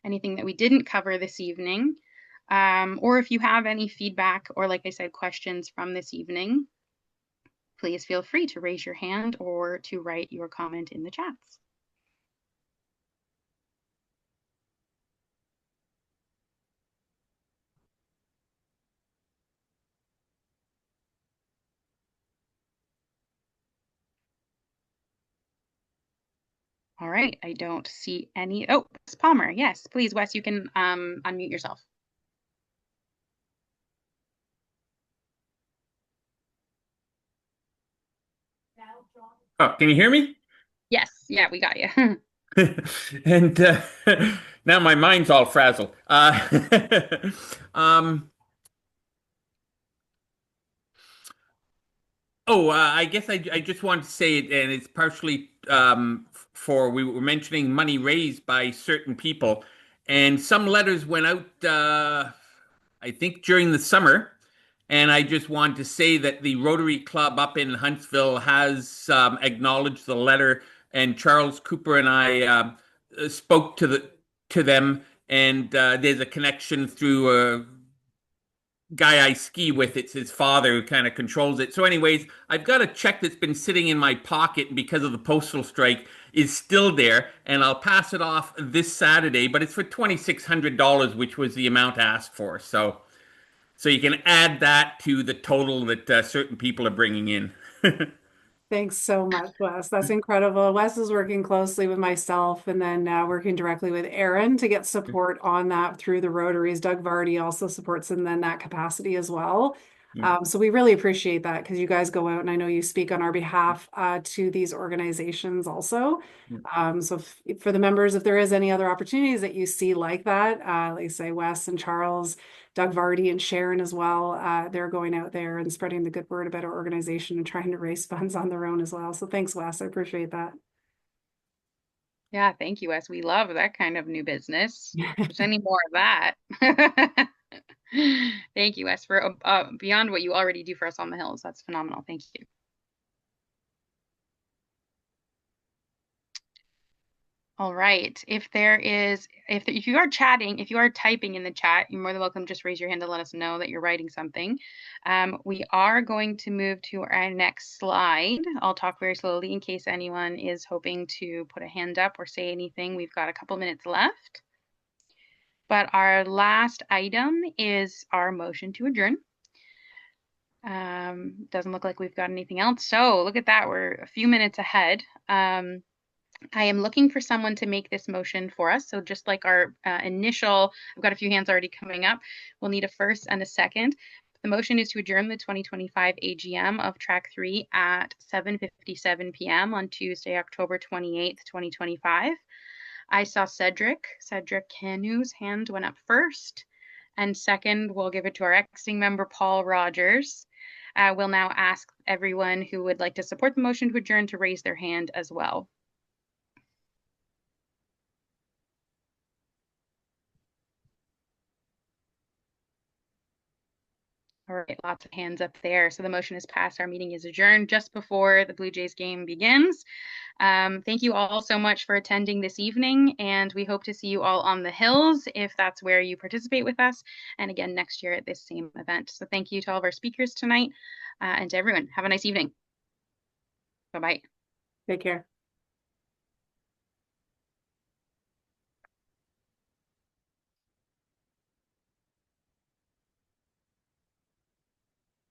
anything that we didn't cover this evening, or if you have any feedback or, like I said, questions from this evening, please feel free to raise your hand or to write your comment in the chats. All right, I don't see any. Oh, it's Palmer. Yes, please, Wes, you can unmute yourself. Oh, can you hear me? Yes, yeah, we got you. And now my mind's all frazzled. I guess I just wanted to say it, and it's partially for we were mentioning money raised by certain people, and some letters went out, I think during the summer, and I just wanted to say that the Rotary Club up in Huntsville has acknowledged the letter, and Charles Cooper and I spoke to them, and there's a connection through guy I ski with. It's his father who kind of controls it. So, anyways, I've got a check that's been sitting in my pocket because of the postal strike is still there, and I'll pass it off this Saturday. But it's for $2,600, which was the amount asked for. So you can add that to the total that certain people are bringing in. Thanks so much, Wes. That's incredible. Wes is working closely with myself and then working directly with Aaron to get support on that through the Rotaries. Doug Vardy also supports in then that capacity as well. So we really appreciate that because you guys go out and I know you speak on our behalf to these organizations also. So for the members, if there is any other opportunities that you see like that, like I say, Wes and Charles, Doug Vardy and Sharon as well, they're going out there and spreading the good word about our organization and trying to raise funds on their own as well. So thanks, Wes. I appreciate that. Yeah, thank you, Wes. We love that kind of new business. If there's any more of that. Thank you, Wes, for beyond what you already do for us on the hills. That's phenomenal. Thank you. All right. If you are chatting, if you are typing in the chat, you're more than welcome. Just raise your hand to let us know that you're writing something. We are going to move to our next slide. I'll talk very slowly in case anyone is hoping to put a hand up or say anything. We've got a couple minutes left. But our last item is our motion to adjourn. Doesn't look like we've got anything else. So look at that. We're a few minutes ahead. I am looking for someone to make this motion for us. So just like our initial, I've got a few hands already coming up. We'll need a first and a second. The motion is to adjourn the 2025 AGM of Track3 at 7:57 p.m. on Tuesday, October 28th, 2025. I saw Cedric Canu's hand went up first. And second, we'll give it to our acting member, Paul Rogers. We'll now ask everyone who would like to support the motion to adjourn to raise their hand as well. All right, lots of hands up there. So the motion is passed. Our meeting is adjourned just before the Blue Jays game begins. Thank you all so much for attending this evening, and we hope to see you all on the hills if that's where you participate with us, and again next year at this same event. So thank you to all of our speakers tonight, and to everyone. Have a nice evening. Bye-bye. Take care.